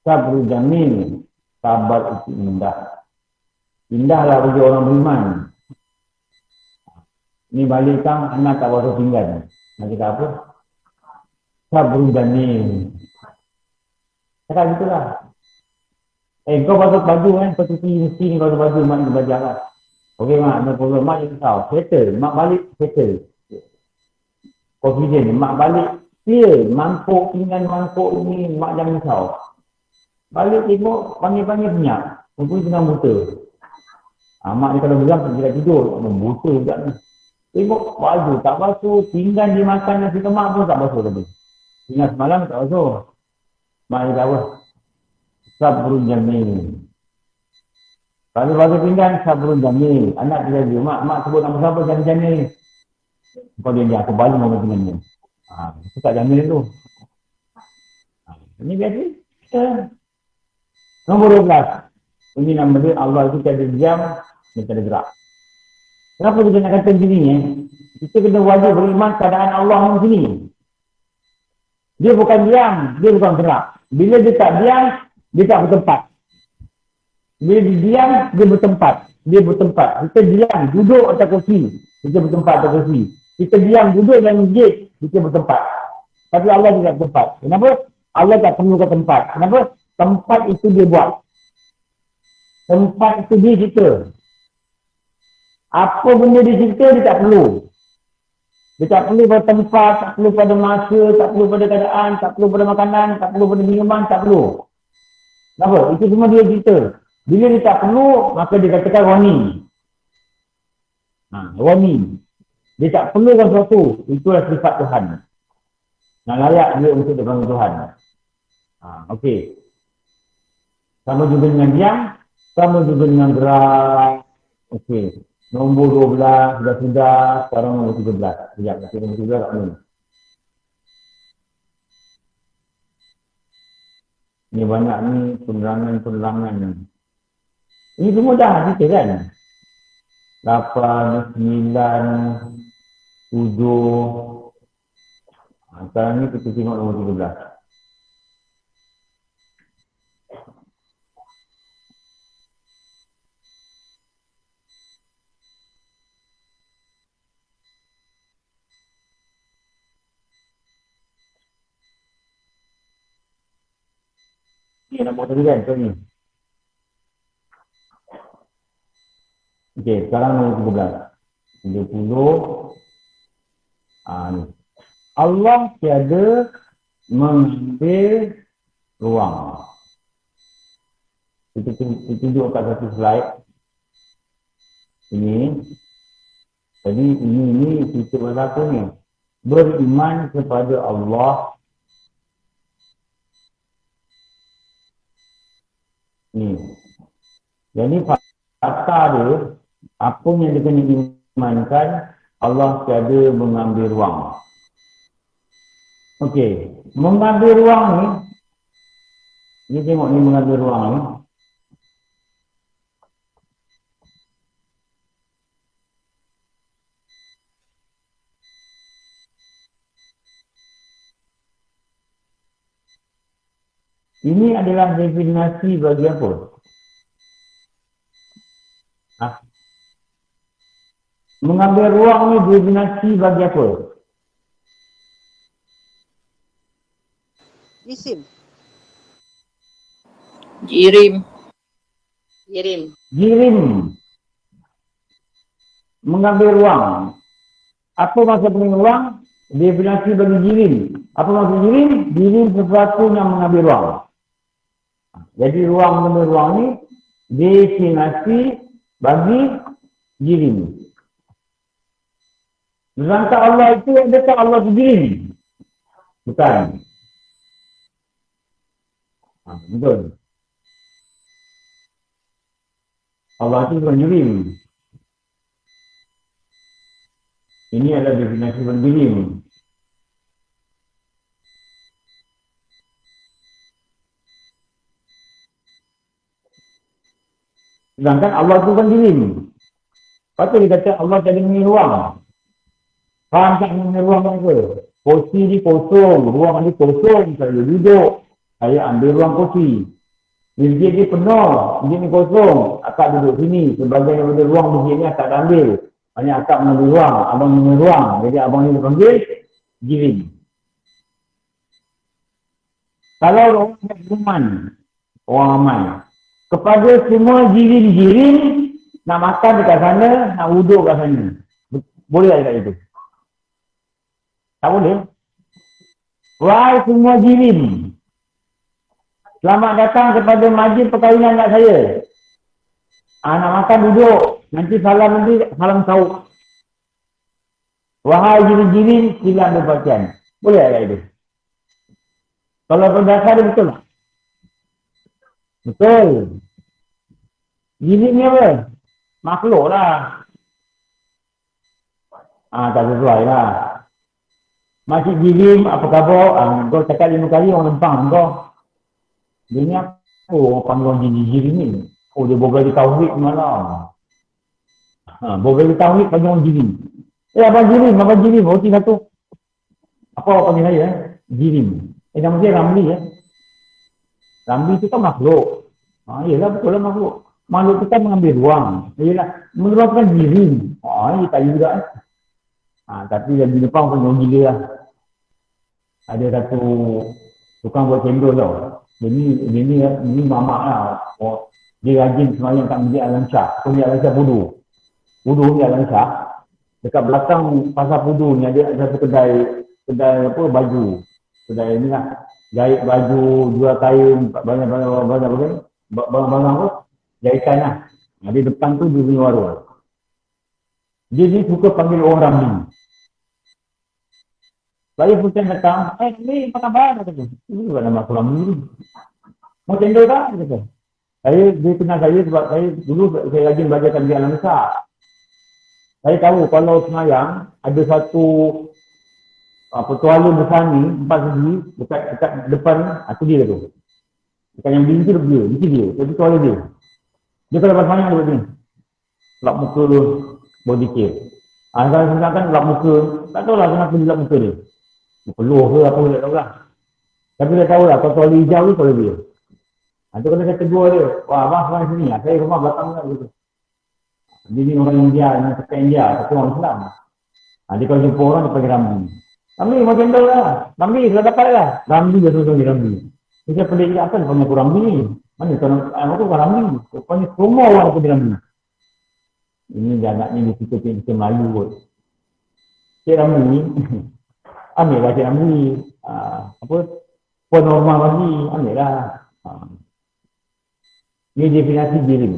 Sabrun jamil, sabar itu indah. Indahlah bagi orang beriman. Ini balik kan anak tak baru tinggal. Nak cakap apa? Sabrun jamil. Cakap gitulah. Kau basuh baju kau mesti ni basuh baju, mak ni belajar lah. Okey mak, no problem. Mak je tahu. Settle. Mak balik, settle. Confident. Mak balik, clear. Mangkuk, pinggan mangkuk ni, mak jangan tahu. Balik tengok, panggil-panggil penyak. Mungkin tengah buta. Mak ni kalau bilang, dia dah tidur. Buta juga ni. Tengok baju, tak basuh. Pinggan dia makan nasi lemak pun tak basuh tadi. Pinggan semalam tak basuh. Mak dia tahu. Sabrun jamil. Kalau basuh pinggan, sabrun jamil. Anak dia dia, mak sebut nama siapa, jamil-jamil. Kau dia, aku balik nama dengan dia. Itu tak jamil tu. Ini biasa. Nombor 12. Ini nama dia, Allah itu tiada diam, dia tiada gerak. Kenapa kita nak kata begini ni? Kita kena wajib beriman keadaan Allah di sini. Dia bukan diam, dia bukan gerak. Bila dia tak diam, dia tak bertempat. Bila dia diam, dia bertempat. Dia bertempat. Kita diam, duduk atas kursi. Kita bertempat atas kursi. Kita diam, duduk dalam masjid. Kita bertempat. Tapi Allah tidak bertempat. Kenapa? Allah tak perlukan tempat. Kenapa? Tempat itu dia buat. Tempat itu dia cipta. Apa benda dia cipta, dia tak perlu. Dia tak perlu pada tempat, tak perlu pada masa, tak perlu pada keadaan, tak perlu pada makanan, tak perlu pada minuman, tak perlu. Kenapa? Itu semua dia cipta. Bila dia tak perlu, maka dia katakan wani. Wani. Dia tak perlukan sesuatu. Itulah sifat Tuhan. Nak layak dia untuk dipanggil Tuhan. Okey. Sama juga dengan diam, sama juga dengan gerak. Okey. Nombor 12 sudah, sekarang nombor 13. Sekejap, nanti nombor 13 tak boleh. Ini banyak ni penerangan ni. Ini semua dah kita kan? 8, 9, 7. Sekarang ni kita tengok nombor 13. Ini nombor tadi kan? So ni. Okey, sekarang nombor 13. 30. Ni. Allah tiada mengambil ruang. Kita tunjuk kat satu slide. Ini. Jadi ini cerita pasal apa ni? Beriman kepada Allah. Ni. Jadi fakta dia, apa yang dia kena imankan, Allah tiada mengambil ruang. Okey, mengambil ruang ni tengok ni mengambil ruang ni. Ini adalah definisi bagi apa? Mengambil ruang ni definisi bagi apa? Isim. Jirim. Jirim. Mengambil ruang. Apa maksud mengambil ruang? Definisi bagi jirim. Apa maksud jirim? Jirim sesuatu yang mengambil ruang. Jadi ruang mengambil ruang ni definisi bagi jirim. Sedangkan Allah itu adakah Allah jirim? Bukan. Betul. Allah itu bukan jirim. Ini adalah definisi jirim. Sedangkan Allah itu bukan jirim. Lepas tu dia kata Allah tak ada mengambil ruang. Faham tak mengambil ruang apa? Kursi ni kosong, ruang ni kosong, saya duduk. Saya ambil ruang kursi. Masjid ni penuh, masjid ni kosong. Akak duduk sini. Sebagai daripada ruang masjid ni akak dah ambil. Maksudnya akak mengambil ruang, abang mengambil ruang. Jadi abang ni dipanggil jirim. Kalau orang beriman, orang ramai. Kepada semua jirim-jirim, nak makan dekat sana, nak wuduk kat sana. Boleh tak dekat itu? Tak boleh. Wahai semua jirim, selamat datang kepada majlis perkahwinan kat saya. Nak makan duduk. Nanti salam sauk. Wahai jirim-jirim, sila ambil pakaian. Boleh tak itu? Kalau berdasar dia betul tak? Betul. Jirim ni apa? Makhluk lah. Tak sesuai lah. Masih jirim, apa khabar? Kau cakap 5 kali orang lempang kau. Dia ni apa? Orang panggil orang jirim ni. Oh, dia boga di tauhid malam. Boga di tauhid panggil orang jirim. Abang jirim. Roti satu. Apa orang panggil saya? Jirim. Nama dia Ramli ya. Ramli itu kan makhluk. Yelah betul lah makhluk. Makhluk itu kan mengambil ruang. Yelah, merupakan jirim. Ini tak juga. Tapi yang di depan pun orang gila lah. Ada satu tukang buat cendol tau. Dia ni mamak lah. Dia rajin semayang kat Masjid Al-Ansar. Masjid Al-Ansar Pudu Masjid Al-Ansar. Dekat belakang pasar Pudu ni ada satu kedai apa, baju. Kedai ni lah. Jahit baju, jual kain, banyak-banyak apa? Jahitan lah. Di depan tu dia punya warung. Dia ni suka panggil orang Ramli. Saya pun datang, ni apa khabar? Kata. Ini bukan nama aku Ramli ni. Mau cendol tak? Kata. Dia kenal saya sebab dulu saya rajin belajar kat Masjid Al-Ansar. Saya tahu kalau semayang ada satu tuala besar ni, 4 segi, dekat depan, aku dia tu. Dekat yang bini tu dia. Itu tuala dia. Dia kalau lepas semayang dia buat ni. Lap muka tu, berdikir. Kalau sebenarnya lap muka, tak tahulah kenapa dia lap muka dia. Peluh ke apa, tak tahulah. Tapi dia tahulah, kalau tuala hijau tu tuala dia. Itu kena saya tegur dia. Wah, abang semayang sini. Saya rumah belakang kan gitu. Dia ni orang India, dengan cakap India, tapi orang Islam. Dia kalau jumpa orang, dia panggil Ramli. Ramli, mau cendol lah. Ramli, sudah dapat lah. Ramli, dia suruh panggil Ramli. Dia pelik juga, apa dia panggil aku Ramli ni? Mana kalau aku bukan Ramli. Rupanya semua orang panggil Ramli. Ini dia anaknya dia kita Melayu kot. Cik Ramli ni, ambil lah Cik Ramli. Puan normal lagi, ambil lah. Ini definisi jirim.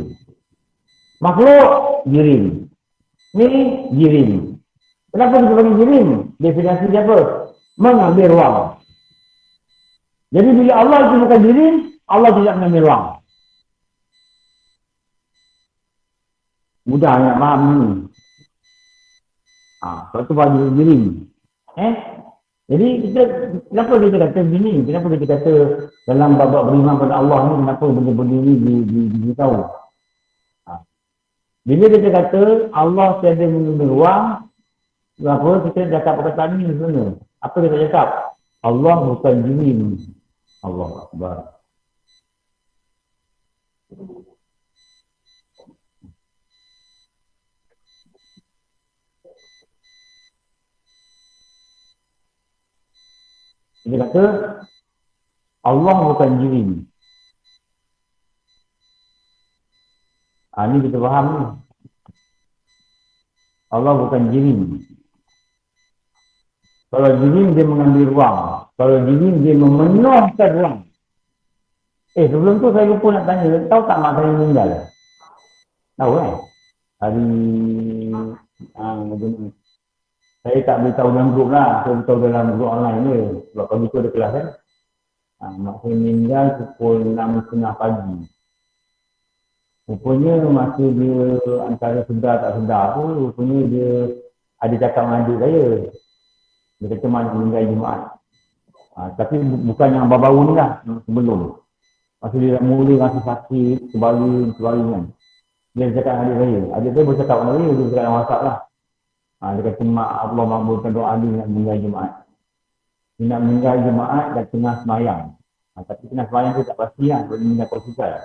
Makhluk, jirim. Ni jirim. Kenapa kita panggil jirim? Definisi dia apa? Mengambil ruang. Jadi bila Allah itu bukan jirim, Allah tidak mengambil ruang. Mudah nak faham ni. Sebab tu bagi jirim. Jadi kita, kenapa kita kata begini? Kenapa kita kata dalam bab beriman pada Allah ni, kenapa benda-benda ni diberitahu? Bila kita kata Allah tiada mengambil ruang, apa kita cakap perkataan ni sebenarnya? Apa kita cakap? Allah bukan jirim. Allah Akbar. Dia kata Allah bukan jirim. Ni kita faham ni. Allah bukan jirim. Kalau jirim dia mengambil ruang. Kalau jirim dia memenuhkan ruang. Sebelum tu saya lupa nak tanya. Tahu tak mak saya meninggal? Tahu Hari saya tak beritahu dalam grup lah. Saya beritahu dalam grup online ni. Sebab pagi tu ada kelas kan. Mak saya meninggal pukul 6.30 pagi. Rupanya masa dia antara sedar tak sedar tu, rupanya dia ada cakap dengan adik saya. Dia kata mak meninggal Jumaat. Tapi bukan yang baru-baru ni lah, sebelum. Masa dia mula rasa sakit, kebaling kan. Dia cakap dengan adik saya. Adik saya bercakap dengan dia cakap dengan WhatsApp lah. Dia kata mak Allah makbulkan doa dia nak meninggal Jumaat. Dia nak meninggal Jumaat dan tengah semayang. Tapi tengah semayang tu tak pasti lah, dia meninggal hospital.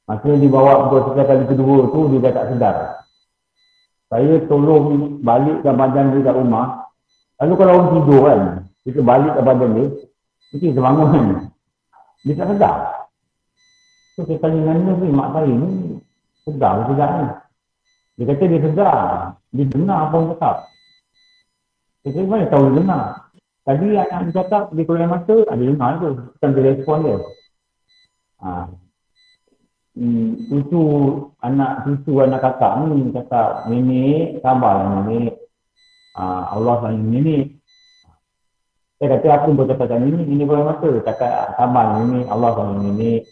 Masa dibawa ke hospital kali kedua tu, dia dah tak sedar. Saya tolong balikkan badan dia kat rumah. Lalu kalau orang tidur kan, kita balikkan badan dia, kita bangun kan. Dia tak sedar. So saya tanya dengan dia, mak saya ni sedar ke tidak ni? Dia kata dia sedar. Dia dengar apa orang cakap. Saya kata mana tahu dia dengar. Tadi anak dia cakap, dia keluar mata, dia dengar tu. Bukan dia respon dia. Cucu anak kakak ni cakap, nenek sabarlah nenek. Allah sayang nenek. Saya kata apa pun cakap nenek, nenek keluar mata. Cakap sabar nenek, Allah sayang nenek.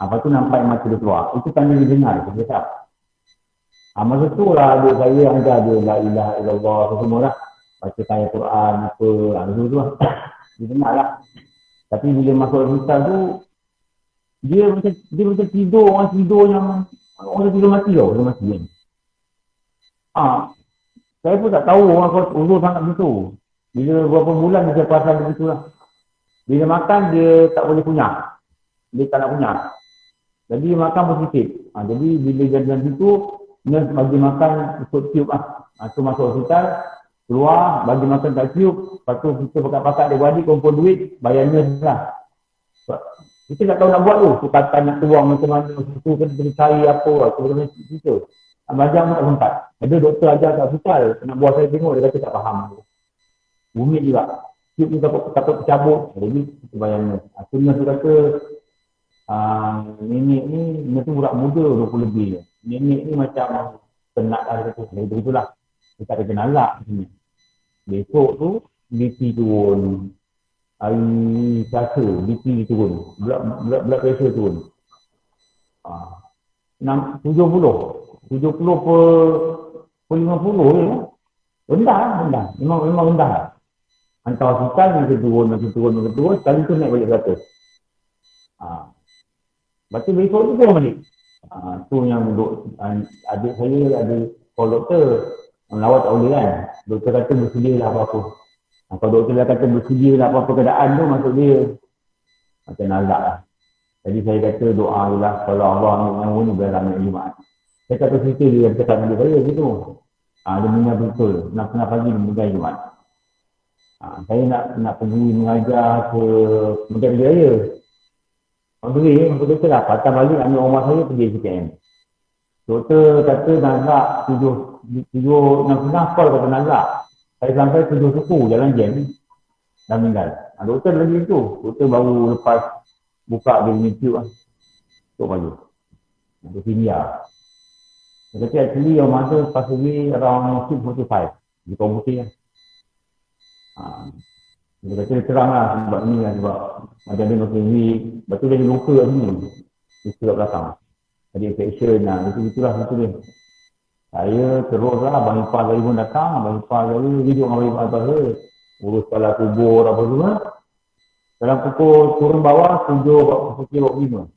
Lepas tu nampak mata dia keluar. Itu tanda dia dengar, dia cakap. Masa tu lah adik saya yang ajar dia, la ilaha illallah, semua lah. Baca ayat Quran, apa, tu lah. Dia dengar lah. Tapi bila masuk hospital tu, dia macam tidur, orang tidur mati tau, dia mati kan. Saya pun tak tahu orang kau uzur sangat begitu. Bila berapa bulan dia perasan begitu lah. Bila makan dia tak boleh kunyah. Dia tak nak kunyah. Jadi makan pun sikit. Jadi bila jadi dalam situ, nurse bagi makan ikut tiup lah. Tu masuk hospital, keluar, bagi makan tak tiup. Lepas tu kita pakat-pakat dia beradik, kumpul duit, bayar nurse lah. Kita tak tahu nak buat tu. Sukatan nak tuang macam mana. Situ kan kita cari apa. Kita cerita. Belajar pun tak sempat. Ada doktor ajar kat hospital. Nak buat saya tengok. Dia kata tak faham. Bumit juga. Tiup ni takut tercabut. Jadi kita bayar nurse. Tu nurse tu kata, nenek ni, dia tu budak muda 20 lebih. Nenek ni macam penat lah. Dia kata, begitulah. Dia tak ada kenalak. Besok tu, BP turun. Hari Selasa, BP turun. Blood pressure turun. 70 per 50 je. Rendah lah. Memang rendah lah. Hantar hospital, dia turun. Sekali tu naik balik 100. Lepas tu besok tu turun balik. Tu yang adik saya ada call doktor. Melawat tak boleh kan. Doktor kata bersedia lah apa-apa. Kalau doktor dah kata bersedia lah apa-apa keadaan tu, maksud dia macam nazak lah. Jadi saya kata doa je lah. Kalau Allah ambil ni boleh ramai Jumaat. Saya kata cerita dia yang cakap dengan saya gitu. Dia meninggal betul. Nak pagi dia meninggal Jumaat. Saya nak pergi mengajar ke Medan Jaya. Orang kata lah, patah balik ambil rumah saya pergi SPM. Doktor kata nazak 7.6 call kata nazak. Saya sampai 7 suku jalan jam dah meninggal. Doktor lagi tu. Doktor baru lepas buka dia punya tube lah. Tok bagi. India. Dia kata actually your mother passed away around 6:45 di kaum putih. Dia kata dia terang lah sebab ni lah, sebab macam dia makin weak. Lepas tu dia ada luka kat sini. Di sebelah belakang. Ada infection lah. Itu-itulah itu dia. Saya terus lah, abang ipar saya pun datang. Abang ipar saya hidup dengan abang ipar saya. Urus kepala kubur apa semua. Dalam pukul turun bawah 7:45.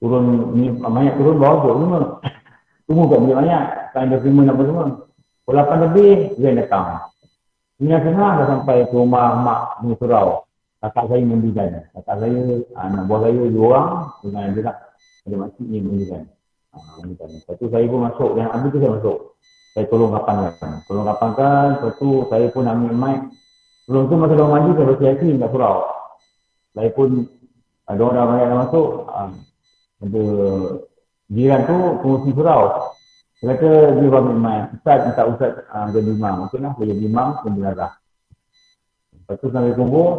Turun ni banyak turun bawah 7:45. Tunggu kat bilik banyak. Kain dah terima apa semua. Pukul 8 lebih, dia datang. Tengah-tengah dah sampai ke rumah mak di surau. Kakak saya mandikan. Kakak saya, anak buah saya 2 orang. Dengan dia tak ada makcik ni mandikan. Lepas tu saya pun masuk. Yang habis tu saya masuk. Saya tolong kapangkan. Lepas tu saya pun ambil mic. Sebelum tu masa orang maju, saya baca yakin kat surau. Saya pun, ada orang banyak yang masuk. Ada jiran tu pengurusi surau. Dia kata dia ambil mic. Ustaz minta Ustaz jadi imam. Okey lah, saya jadi imam, saya belarah. Lepas tu sampai kubur.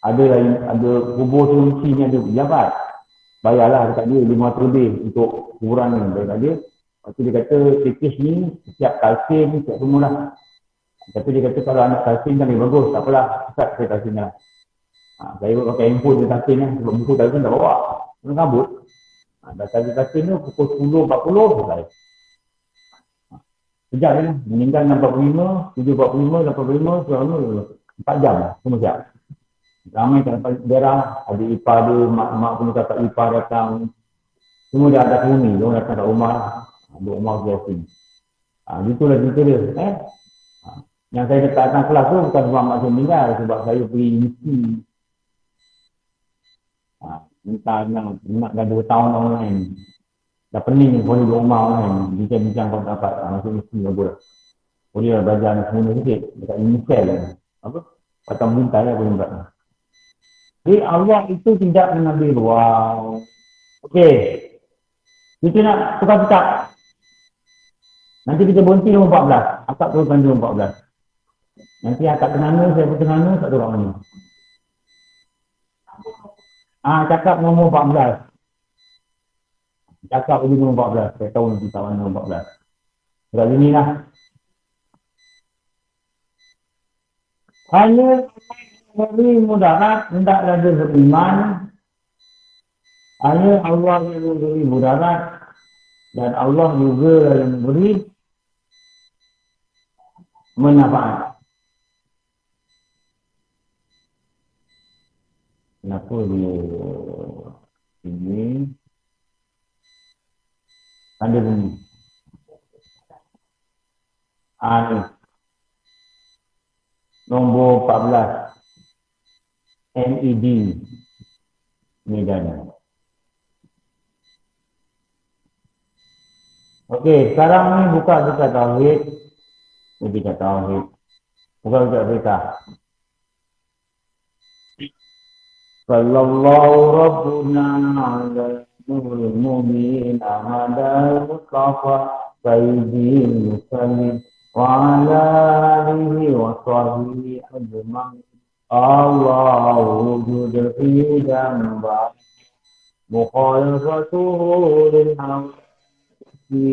Ada kubur tu mesti ada pejabat. Bayarlah dekat dia 500 lebih untuk kuburan ni dekat dia. Lepas tu dia kata tekis ni setiap kalsim setiap semua lah. Tapi dia kata kalau anak kalsim kan lebih bagus. Tak apalah, Ustaz saya kalsim lah. Saya pakai handphone dia kalsim lah. Sebab buku kalsim tak bawa. Kena kabut. Dah kalsim tu pukul 10.40 selesai. Sekejap je lah. Meninggal 6.45, 7.45, 8.45, 4 jam lah. Semua siap. Ramai tak dapat darah, ada ipar dia, mak punya kakak ipar datang. Semua dah ada kuni, dia datang kat rumah. Ada rumah biasa. Gitulah cerita dia. Yang saya datang kelas tu bukan sebab mak saya meninggal, sebab saya pergi misi. Nak dah 2 tahun online. Dah pening boleh di rumah online. Bincang-bincang kau dapat. Masuk misi bagus. Boleh lah belajar semua sikit. Dekat Unicel lah. Apa? Patang minta lah boleh buat. Jadi Allah itu tidak mengambil ruang. Okey. Kita nak tukar kitab. Nanti kita berhenti nombor 14. Akak teruskan nombor 14. Nanti akak tenanga, saya pun tenanga, tak tahu kat mana. Cakap nombor 14. Cakap dulu nombor 14. Saya tahu nanti kawan nombor 14. Dekat sini lah. Hanya memberi mudarat, hendaklah dia beriman. Hanya Allah yang memberi mudarat. Dan Allah juga yang memberi manfaat. Kenapa dia ini ada bunyi? Ni nombor 14 LED Medan. Okey, sekarang ni buka kita tauhid. Kita tauhid. Buka kita berita. Sallallahu Rabbuna ala nurul mu'min ahadal mustafa sayyidin muslimin wa ala alihi wa sahbihi ajma'in. Allahu wujud fi jamba mukhalafatuhu lil haqi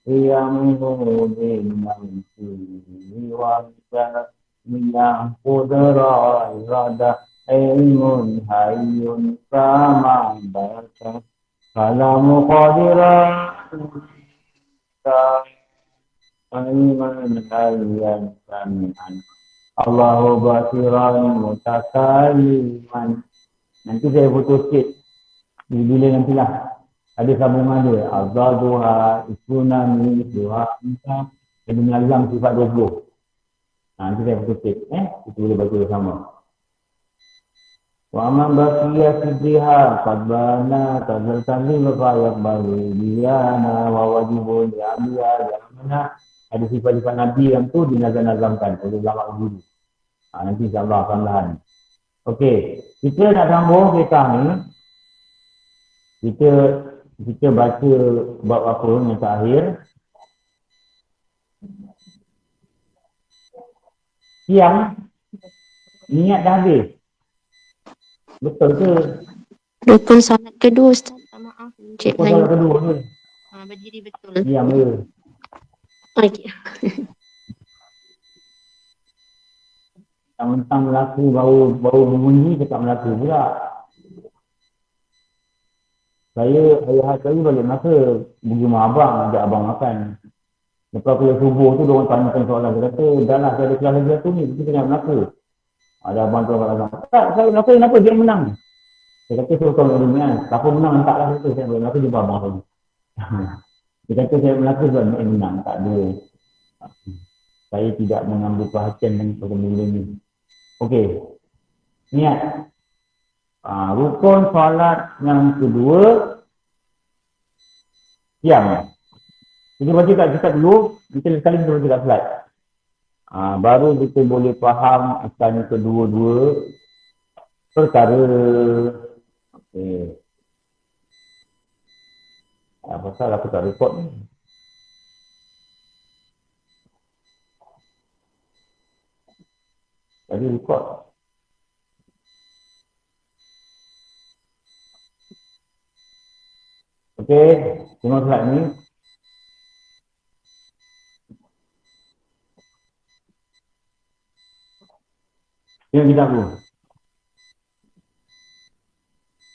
yamuhu bin namsi wa minah qudra irada ilmun hayyun sama baca kalamu qadiran aliman hayyan sami'an Allahu basiran mutakaliman. Nanti saya foto sikit bila nantilah ada sambungan dia azaduha isunami duha kita dengan alam sifat 20. Nanti saya foto sikit kita boleh baca bersama. Wa man baqiya sidriha qadbana tazaltani wa yaqbalu diyana wa wajibun ya'biya ya'mana. Ada sifat-sifat Nabi yang tu dinazam-nazamkan oleh ulama guru. Nanti insyaAllah akan lahan. Okey, kita nak sambung kisah ni. Kita baca bab apa yang terakhir. Siang, niat dah habis. Betul ke? Rukun solat kedua Ustaz. Maaf, Encik Apa solat lain. kedua ni? Berdiri betul. Diam je. Okey. Mentang melaku baru mengunci cakap melaku pula. Ayah saya balik masa pergi rumah abang, ajak abang makan. Lepas kuliah subuh tu, diorang tanyakan soalan. Dia kata, dah lah saya ada kelas lagi satu ni, kita tengok melaka. Ada abang tu abang. Tak, saya melaka kenapa dia menang? Saya kata, suruh kau nak dunia. Siapa menang, letaklah situ. Saya melaka jumpa abang tu. Dia kata, saya melaka sebab dia menang. Tak ada. Saya tidak mengambil perhatian dengan pemilih ni. Okey. Niat. Rukun solat yang kedua, siang. Kita baca kat kitab dulu, kita sekali kita baca kat slide. Baru kita boleh faham akan kedua-dua perkara. Okey. Pasal aku tak rekod ni. Tadi rekod. Okey, tengok slide ni. Tengok kitab dulu.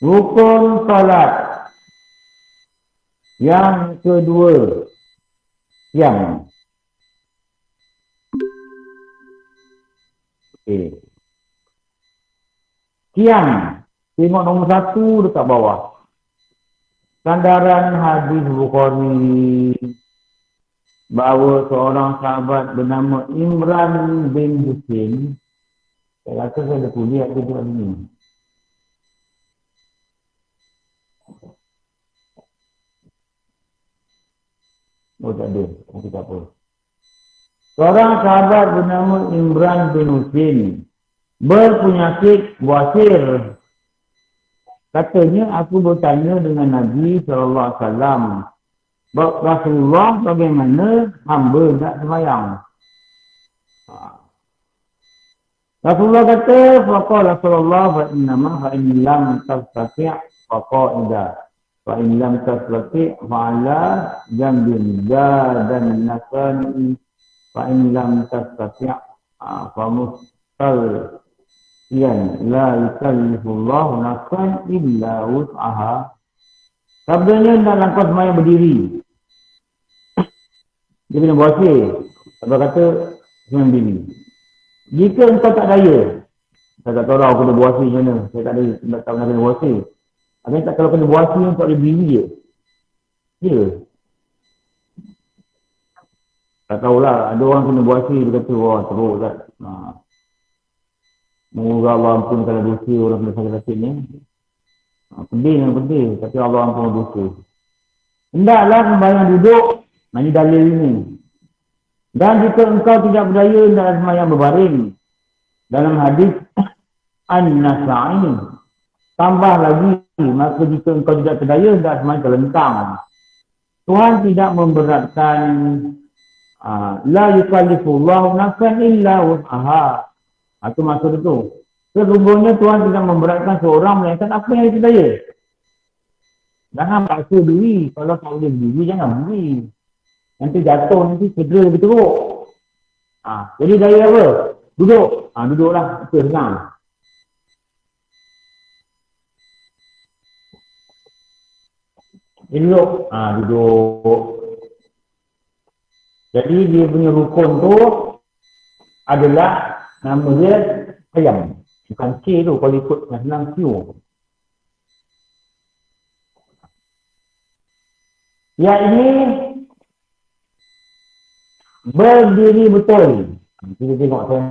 Rukun salat yang kedua, siang. Okey. Siang. Tengok nombor 1 dekat bawah. Sandaran hadis Bukhari bahawa seorang sahabat bernama Imran bin Husain. Saya rasa saya ada kuliah tu juga ni. Oh tak ada, okey tak apa. Seorang sahabat bernama Imran bin Husain berpenyakit buasir. Katanya, aku bertanya dengan Nabi SAW. Rasulullah bagaimana hamba nak sembahyang? Rasulullah kata, faqala Rasulullah fa'in lam tastati' faqa'ida. Fa'in lam tastati' fa'ala jambin dan nasani. Fa'in lam tastati' fa'mustal. Yan la yukallifullahu nafsan illa wus'aha. Sabdanya dalam kau sembahyang berdiri. Dia kena buasir. Abang kata sembahyang berdiri. Jika engkau tak daya, saya tak tahu lah aku kena buasir macam mana. Saya tak ada, tak tahu nak kena buasir. Abang tak, kalau kena buasir engkau boleh berdiri je. Ya. Tak tahulah, ada orang kena buasir, dia kata, wah teruk tak. Moga Allah ampunkan dosa orang kena sakit-sakit ni. Pedih yang pedih, tapi Allah ampun dosa. Hendaklah sembahyang duduk, ini dalil ini. Dan jika engkau tidak berdaya, hendaklah sembahyang berbaring. Dalam hadis An-Nasa'i. Tambah lagi, maka jika engkau tidak berdaya, hendaklah sembahyang terlentang. Tuhan tidak memberatkan la yukallifullahu nafsan illa wus'aha. Itu maksud itu. Sesungguhnya Tuhan tidak memberatkan seorang melainkan apa yang dia daya. Jangan paksa diri. Kalau tak boleh berdiri, jangan berdiri. Nanti jatuh, nanti cedera lebih teruk. Jadi daya apa? Duduk. Duduklah. Itu senang. Duduk. Duduk. Jadi dia punya rukun tu adalah nama dia ayam. Bukan K tu, kalau ikut yang senang Q. Yang ini berdiri betul. Kita tengok, saya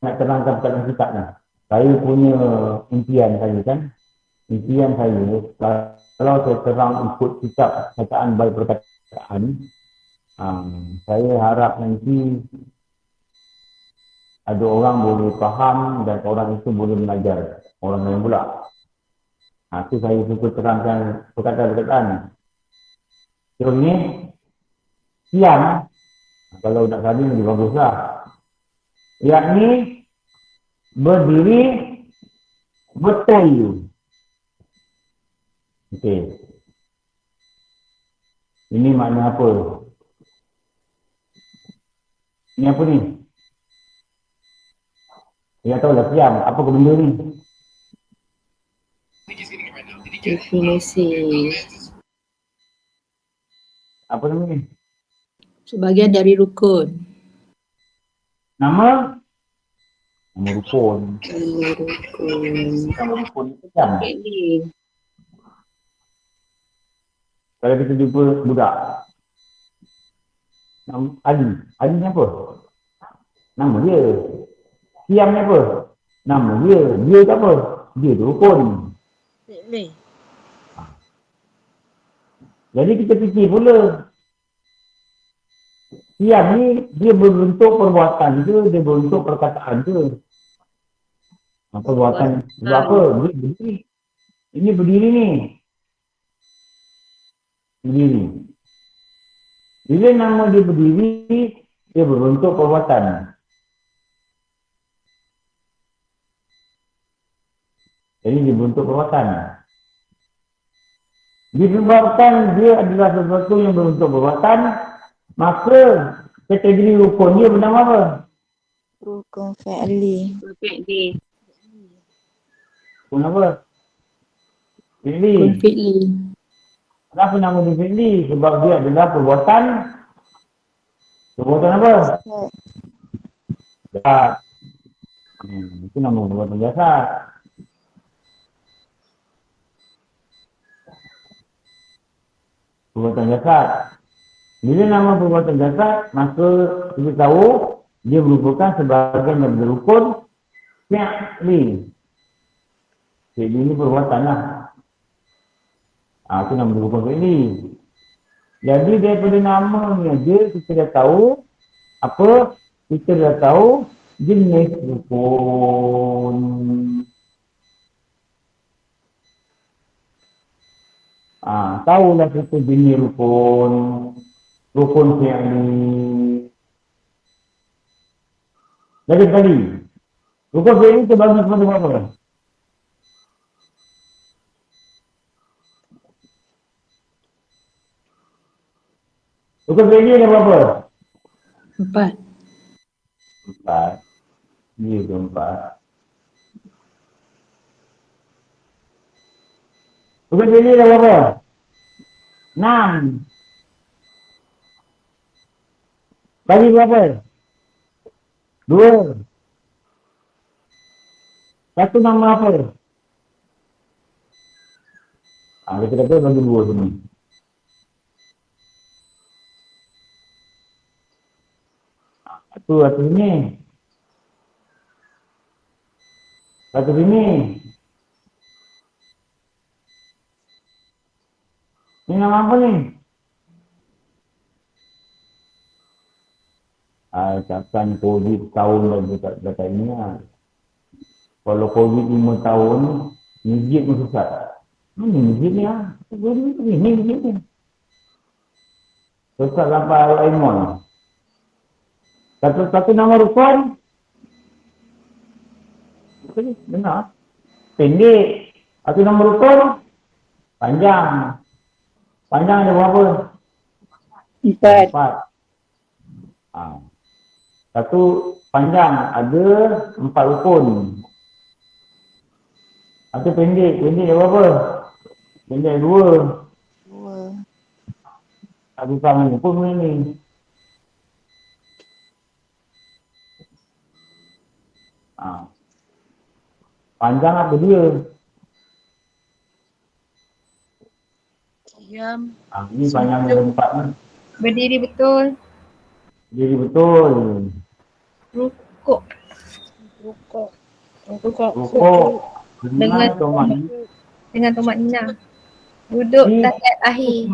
nak terangkan dalam kitab ni. Saya punya impian saya kan. Impian saya, kalau saya terang ikut kitab perkataan baik perkataan, saya harap nanti ada orang boleh faham dan orang itu boleh mengajar orang lain pula. Itu saya suka terangkan perkataan-perkataan. Terus ni, siang, kalau nak saling lebih baguslah. Yakni, berdiri betul. Okey. Ini makna apa? Ini apa ni? Dia tahu lah siam. Apa ke benda ni? Definisi. Apa nama ni? Sebahagian dari rukun. Nama? Nama rukun. Rukun. Nama rukun itu siam. Ini. Kalau kita jumpa budak. Nama Ali. Ali ni apa? Nama dia. Siam ni apa? Nama dia. Dia tu apa? Dia tu rukun. Jadi kita fikir pula. Siam ni dia berbentuk perbuatan ke, dia berbentuk perkataan ke. Perbuatan sebab apa? Dia berdiri. Ini berdiri ni. Berdiri. Bila nama dia berdiri, dia berbentuk perbuatan. Jadi dia berbentuk perbuatan. Disebabkan dia adalah sesuatu yang berbentuk perbuatan, maka kategori rukun dia bernama apa? Rukun fi'li. Fi'li. Rukun apa? Fi'li. Rukun fi'li. Kenapa nama dia fi'li? Sebab dia adalah perbuatan. Perbuatan apa? Jasad. Itu nama perbuatan jasad. Perbuatan jasad. Bila nama perbuatan jasad, maka kita tahu dia merupakan sebahagian dari rukun fi'li. Fi'li ni perbuatan lah. Itu nama rukun fi'li. Jadi daripada namanya je kita dah tahu apa? Kita dah tahu jenis rukun. Tahulah kita jenis rukun. Rukun fi'li. Jadi tadi, rukun fi'li terbagi kepada berapa? Rukun fi'li ada berapa? 4. 4. Dia tu 4. Rukun fi'li ada berapa? 6. Bagi berapa? 2. Satu nama apa? Kita kata bagi 2 sini. Satu sini. Satu sini. Ini nama apa ni? Cakapkan COVID tahun dah dekat ini lah. Kalau COVID 5 tahun, masjid pun susah. Mana masjid ni lah? Ini masjid ni. Susah sampai Al-Aimon. Satu nama rukun. Benar. Pendek. Satu nama rukun. Panjang. Panjang ada berapa? 4. Satu panjang ada 4 rukun. Satu pendek. Pendek ada berapa? Pendek 2. Satu tangan rukun ni. Panjang apa dia? Diam. Ini panjang yang 4 ni. Berdiri betul. Berdiri betul. Rukuk. Rukuk. Dengan tomat nina. Duduk tahiyat akhir.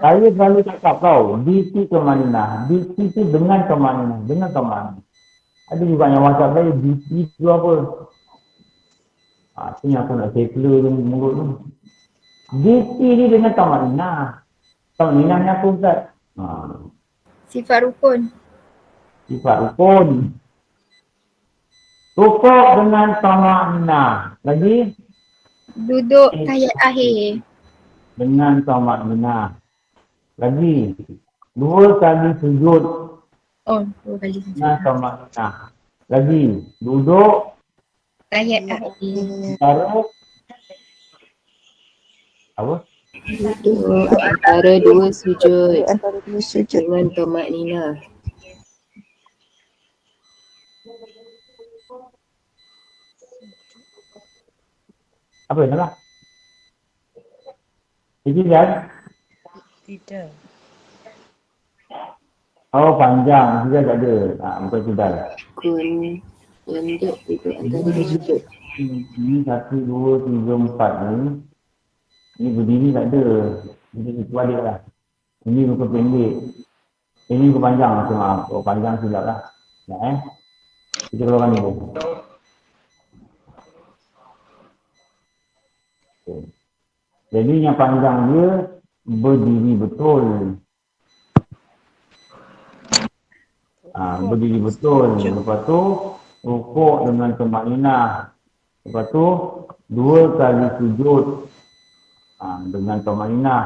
Saya selalu cakap tau, DC kemanina. DC tu dengan kemanina. Dengan kemanina. Ada juga yang WhatsApp saya, DC tu apa? Itu yang aku nak settle tu mulut tu. DC ni dengan kemanina. Kemanina ni apa Ustaz? Sifat rukun. Sifat rukun. Rukuk dengan kemanina. Lagi? Duduk tahiyat akhir. dengan tamak minah. Lagi, 2 kali sujud Oh, 2 kali dengan sujud. tamak minah. Lagi, duduk Tahiyat Ya, akhir. antara apa? Duduk antara dua sujud antara dua sujud. dengan tomak nina. Apa yang salah? Tidak. Tidak. Oh, panjang. Tidak tak ada. Bukan tidak. Kun pendek duduk antara dua sujud. Ini 1, 2, 3, 4 ni. Ini berdiri tak ada. Jadi itu balik lah. Ini bukan pendek. Ini bukan panjang. Maaf. Oh, panjang silap lah. Kita keluarkan ni. Okay. Jadi yang panjang dia berdiri betul. Berdiri betul. Lepas tu rukuk dengan tamakninah. Lepas tu 2 kali sujud dengan tamakninah.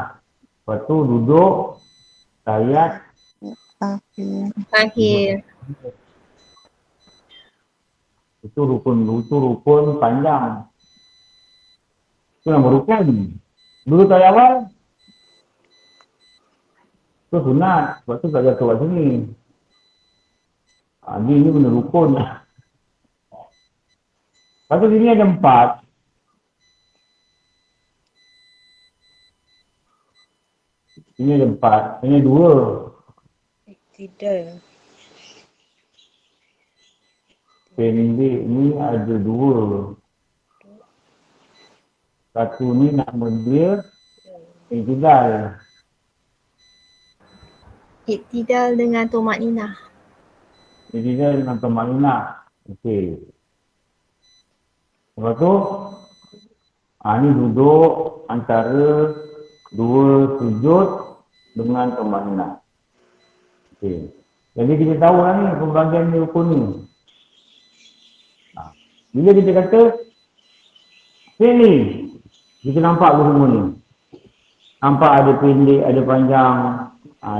Lepas tu duduk tahiyat Akhir. Akhir. itu rukun panjang. Itu nama rukun. Dulu tahiyat awal tu sunat. Sebab tu tak jatuh kat sini. Ini benda rukun. Lepas tu sini ada 4. Ini ada 4. Ini 2. Tidak. Pendek ni ada 2. Satu ni nama dia Iktidal. Iktidal dengan tomak nina. Iktidal dengan tamakninah. Okey. Lepas tu ni duduk antara 2 sujud dengan tamakninah. Okey. Jadi kita tahu lah ni pembagian ni rukun ni. Bila kita kata sini, kita nampak semua ni. Nampak ada pendek, ada panjang.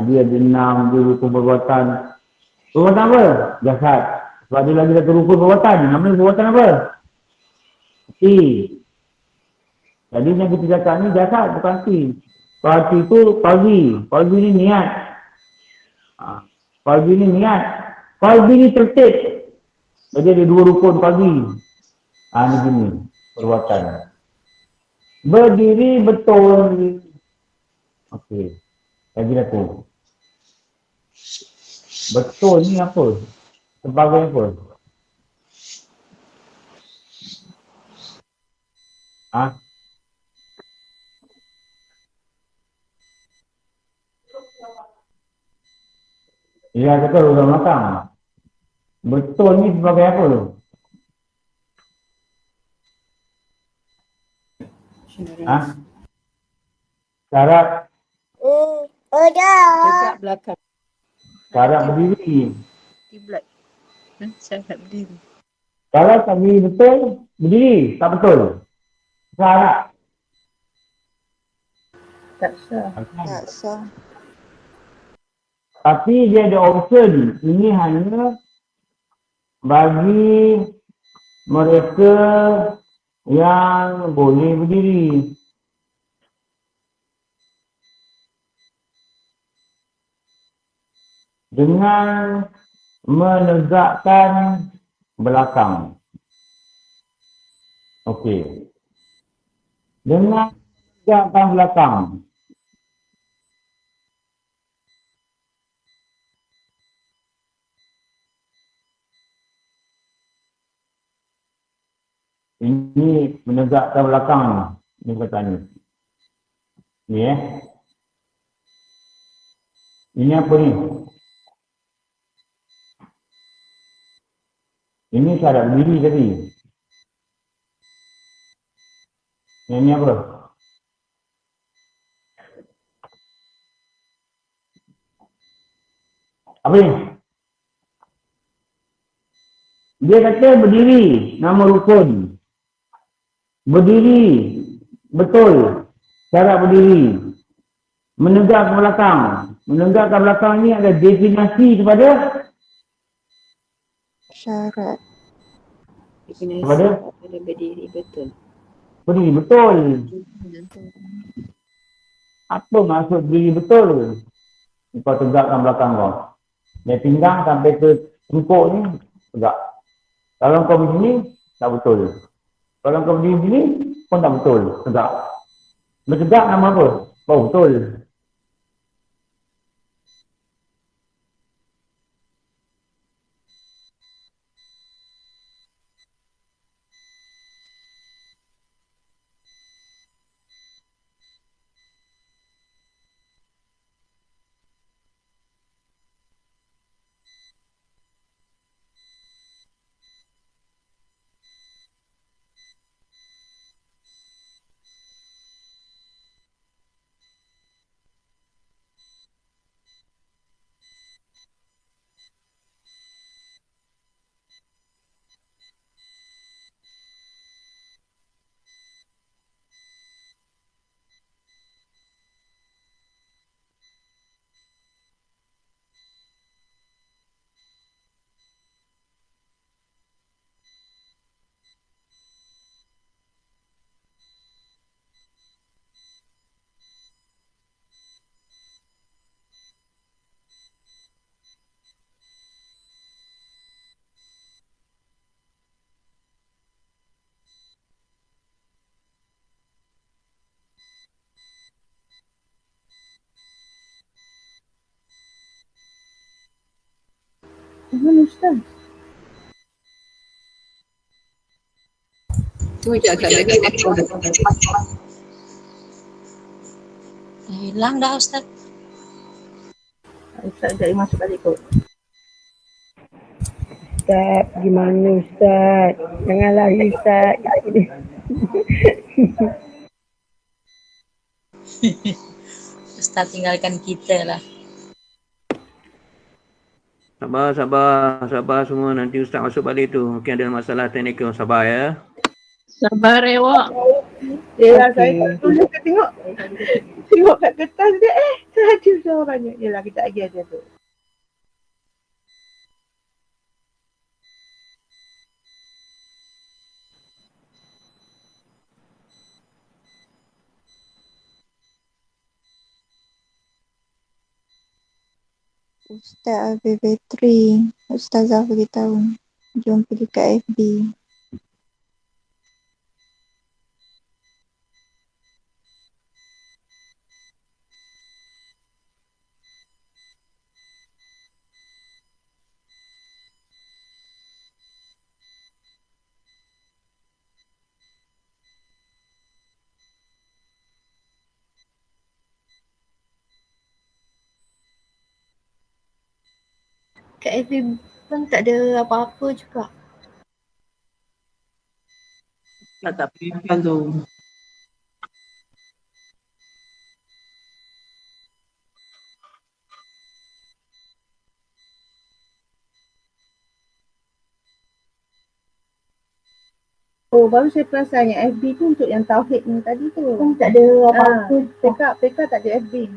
Dia ada 6, dia rukun perbuatan. Perbuatan apa? Jasad. Sebab dia lagi satu rukun perbuatan. Namanya perbuatan apa? Hati. Jadi yang kita cakap ni jasad, bukan hati. Kalau hati tu qalbi. Qalbi ni niat. Qalbi ni niat. Qalbi ni tertib. Jadi ada 2 rukun qalbi. Ni gini. Perbuatan. Berdiri betul. Okey. Lagi satu. Betul ni apa? Sebagai apa? Dia kata orang belakang. Betul ni sebagai apa? Syarat Dekat belakang. syarat berdiri. Kiblat. Syarat berdiri. Kalau tak berdiri betul, berdiri. Tak betul. Syarat. Tak sah. Tak sah. Tapi dia ada option. Ini hanya bagi mereka yang boleh berdiri. Dengan menegakkan belakang. Okey. Dengan menegakkan belakang. Ini menegakkan belakang. Ini katanya. Ni Ini apa ni? Ini syarat berdiri tadi. Yang ni apa? Apa ni? Dia kata berdiri, nama rukun. Berdiri. Betul. Cara berdiri. Menegak ke belakang. Menegak ke belakang ni ada definisi kepada Syarat. Definisi kepada pada berdiri betul. berdiri betul. Apa maksud berdiri betul? Kau tegakkan belakang kau. Dari pinggang sampai ke tengkuk ni tegak. Kalau kau begini, tak betul. Kalau kau berdiri begini, pun tak betul. Tegak. Bertegak nama apa? Oh, betul. Tu je agak lagi apa? Hilang dah Ustaz. Ustaz jadi masuk balik kot. Ustaz, gimana Ustaz? Jangan lari Ustaz. Ustaz tinggalkan kita lah. Sabar semua. Nanti Ustaz masuk balik tu. Mungkin ada masalah teknikal. Sabar ya. Sabar Ewa. Yelah, saya tak tulis, saya tengok kat kertas dia, sahaja suaranya. Yelah, kita lagi ada tu. Ustaz habis bateri. Ustazah beritahu. Jom pergi kat FB. Kat FB pun tak ada apa-apa juga. Tak pilihan tu. Oh, baru saya perasan yang FB tu untuk yang tauhid ni tadi tu. Pun tak ada apa-apa. PK tak ada FB.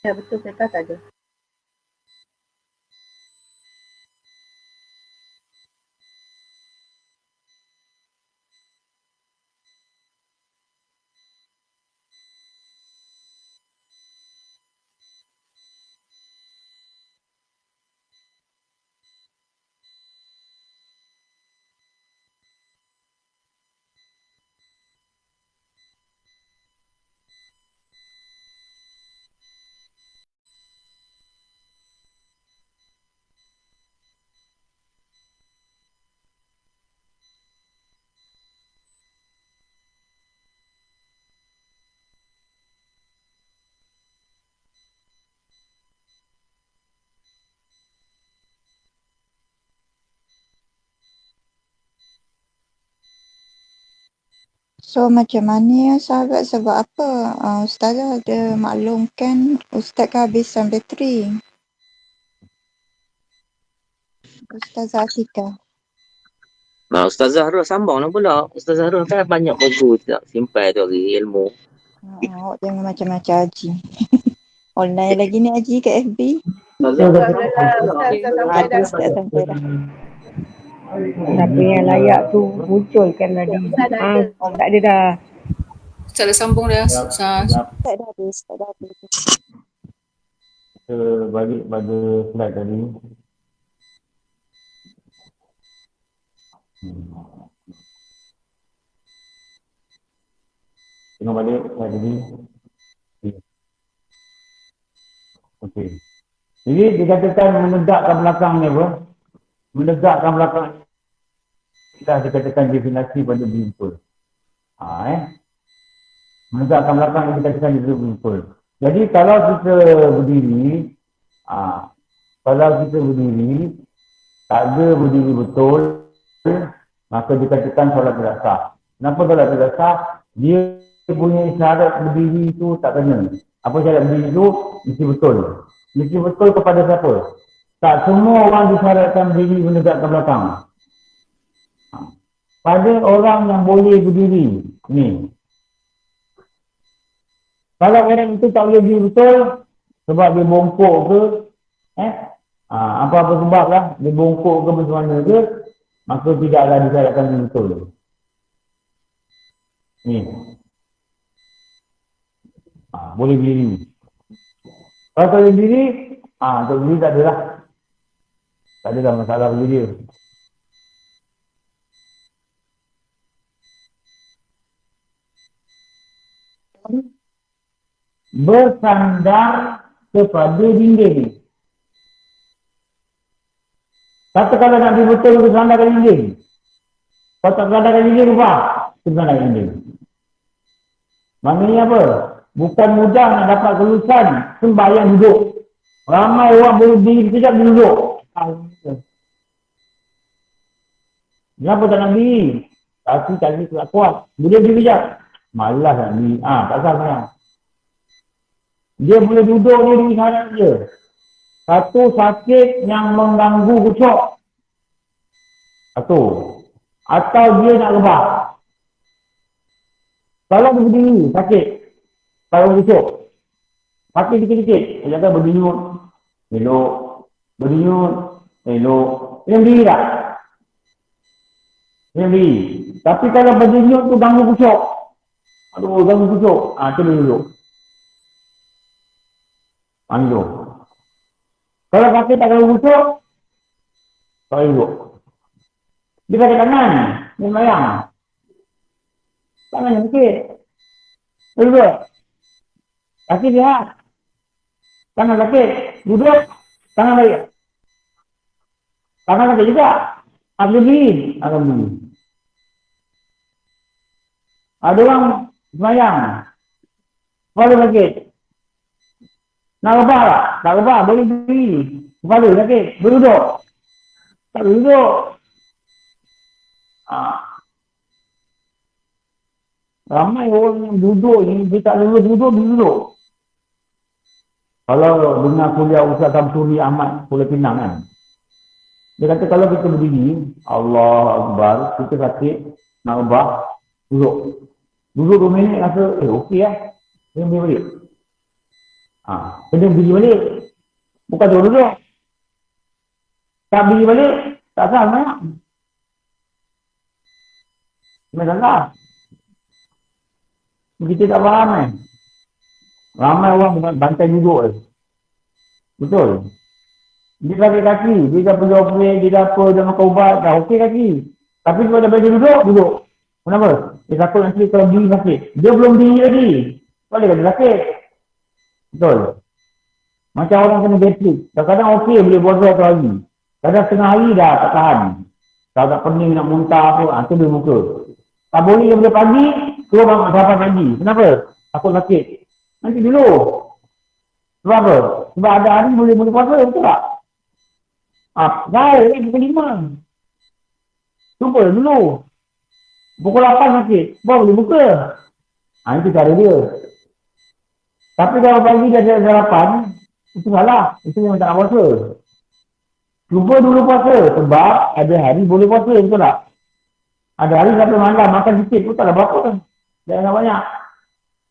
Ya betul, PK tak ada. So macam mana ya sahabat, sebab apa Ustazah ada maklumkan Ustaz kehabisan bateri. Ustazah Atika. Nah, Ustaz Zahrul sambung lah pula. Ustaz Zahrul kan banyak buku tak simpan tu lagi ilmu. Awak jangan macam-macam Haji. Online lagi ni Haji kat FB. Ustaz sampai dah. Ustaz sampai dah. Siapa yang layak tu munculkanlah di tak ada dah. Ustaz dah sambung dah. Ustaz. Tak dah habis, tak dah habis. Kita balik pada slide tadi. Tengok balik slide tadi. Okey. Jadi dikatakan menegakkan belakang ni apa? Menegakkan belakang kita dikatakan definasi pada berimpul. Menegakkan belakang kita dikatakan berimpul. Jadi kalau kita berdiri, tak ada berdiri betul, maka dikatakan solat tidak sah. Kenapa solat tidak sah? Dia punya syarat berdiri itu tak kena. Apa syarat berdiri itu? Mesti betul. Mesti betul kepada siapa? Tak semua orang disyaratkan berdiri menegakkan belakang. Pada orang yang boleh berdiri, ni. Kalau orang itu tak boleh berdiri betul, sebab dia bongkok ke, apa-apa sebab lah, dia bongkok ke macam mana ke, maka tidaklah disyaratkan berdiri betul. Ni. Boleh berdiri. Kalau tak boleh berdiri, tak berdiri tak ada lah. Tak ada dah masalah berdiri. Bersandar kepada dinding. Kata kalau nak berdiri betul, bersandar ke dinding. Kalau tak bersandar ke dinding, apa? Bersandar ke dinding. Maknanya apa? Bukan mudah nak dapat kelulusan sembahyang duduk. Ramai orang boleh berdiri sekejap dia duduk. Kenapa tak nak berdiri? Tapi tadi tak kuat. Boleh berdiri sekejap. Malas nak berdiri. Tak salah. Dia boleh duduk ni di sana je. Satu, sakit yang mengganggu kucuk. Satu. Atau dia nak rebah. Kalau dia berdiri, sakit. Kalau kucuk. Sakit dikit-dikit. Dia kata berdenyut. Elok. Berdenyut. Elok. Dia berdiri tak? Dia berdiri. Tapi kalau berdenyut tu ganggu kucuk. Aduh, ganggu kucuk. Tu dia duduk. Duduk. Kalau kaki tak ganggu kucuk, tak boleh duduk. Dia pakai tangan. Dia mayang. Tangan yang sikit. Dia duduk. Kaki lihat. Tangan sakit. Duduk. Tangan baik. Tangan sakit juga. Ada berdiri. Akan berdiri. Ada orang semayang. Kepala sakit. Nak rebah tak? Tak rebah. Boleh berdiri. Kepala sakit. Berduduk. Tak boleh duduk. Ramai orang yang duduk ni, dia tak lulus duduk, dia duduk. Kalau dengar kuliah Ustaz Samsuri Ahmad, Pulau Pinang kan. Dia kata kalau kita berdiri, Allah Akbar, kita sakit, nak ubah, duduk. Duduk 2 minit rasa, okey lah. Dia berdiri balik. Kena berdiri balik. Bukan suruh duduk. Tak berdiri balik, tak salah banyak. Memang salah. Kita tak faham kan. Ramai orang bukan bantai duduk. Betul. Dia pakai kaki. Dia dah pergi operate, dia dah apa, dia makan ubat, dah okey kaki. Tapi kalau dah belajar duduk. Kenapa? Dia takut nanti kalau diri sakit. Dia belum diri lagi. Boleh kata sakit. Betul. Macam orang kena bateri. Kadang-kadang okey boleh buat 2 hari. Kadang setengah hari dah tak tahan. Kalau tak pening nak muntah apa, tu dia muka. Tak boleh daripada pagi, keluar bangun sampai pagi. Kenapa? Takut sakit. Nanti dulu. Sebab apa? Sebab ada hari boleh puasa, betul tak? Saya pukul 5. Cuba dulu. Pukul 8 sakit. Baru boleh buka. Itu cara dia. Tapi kalau pagi dia ada sarapan, itu salah. Itu memang tak nak puasa. Cuba dulu puasa. Sebab ada hari boleh puasa. Betul tak? Ada hari sampai malam makan sikit pun tak ada berapa. Jangan banyak.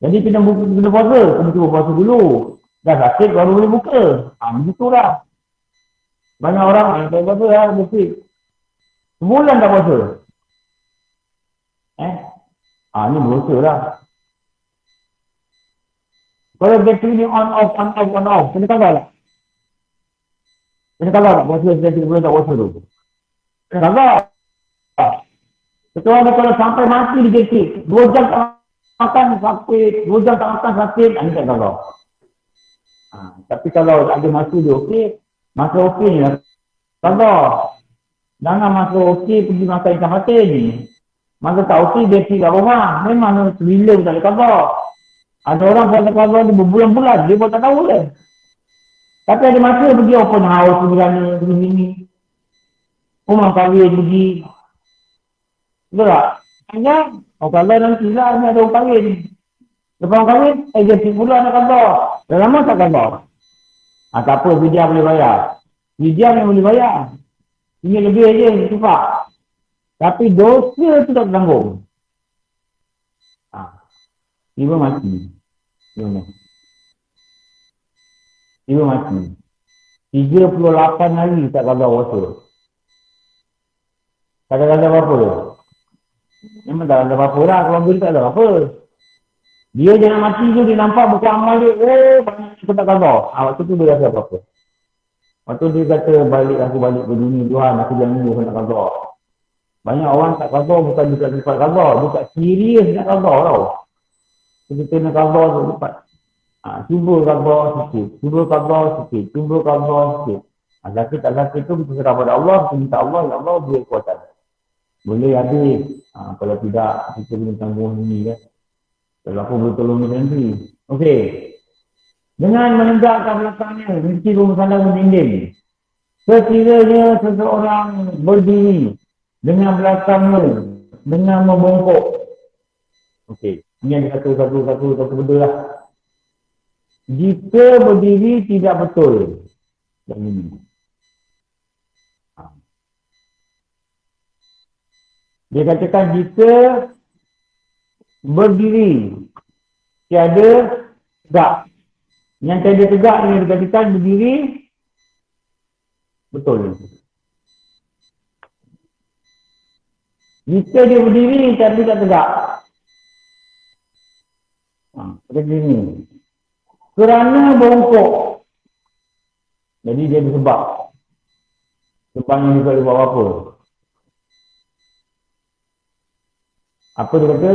Jadi kena puasa. Kena cuba puasa dulu. Dah sakit baru boleh buka. Begitulah. Banyak orang tak puasa lah. Sebulan tak puasa. Ni berdosa lah. Kalau bateri ni on off. Kena kagak lah. Kena kagak tak puasa sejak 3 bulan tak puasa tu. Kena kagak. Kecuali kalau sampai mati di bateri. 2 jam tak makan sakit. 2 jam tak makan sakit. Ini tak kagak. Tapi kalau ada masa dia okey. Masa okey ni lah. Kagak. Jangan masa okey pergi makan ikan patin ni. Masa tak okey bateri kat rumah. Memang bila pun tak ada kagak. Ada orang puasa kagak ni berbulan-bulan. Dia pun tak tahu lah. Tapi ada masa pergi open house pergi sana, pergi sini. Rumah kahwin pergi. Betul tak? Hanya, kalau nanti lah ni ada orang kahwin. Lepas orang kahwin, agensi pula nak kagak. Dah lama tak kagak. Tak apa, Vidya boleh bayar. Vidya yang boleh bayar. Ini lebih aja, cepat. Tapi dosa tu tak tanggung. Tiba mati. Tiba mati. 38 hari tak kagak puasa. Tak ada apa-apa. Memang tak ada apa-apa lah. Kalau dia tak ada apa. Dia jangan mati tu, dia nampak bukan amal dia. Banyak kita tak kagak. Waktu tu dia rasa apa-apa. Waktu dia kata, aku balik ke dunia Tuhan, aku jangan dia nak kagak. Banyak orang tak kagak bukan dekat tempat kagak. Dekat serius nak kagak tau. Kita nak kagak tu tempat. Cuba kagak sikit. Cuba kagak sikit. Cuba kagak sikit. Sakit tak sakit tu kita serah pada Allah. Kita minta Allah, ya Allah beri kekuatan. Boleh habis. Kalau tidak, kita kena tanggung ini kan. Kalau aku boleh tolong dia nanti. Okey. Dengan menegakkan belakangnya, mesti rumah sana mendinding. Sekiranya seseorang berdiri dengan belakangnya, dengan membongkok. Okey. Ini ada satu benda lah. Jika berdiri tidak betul. Yang ini. Dia katakan jika berdiri tiada tegak. Yang tiada tegak ni dia katakan berdiri betul. Jika dia berdiri tapi tak tegak. Seperti ini. Kerana bongkok. Jadi dia bersebab. Sebabnya dia tak buat apa. Apa dia kata?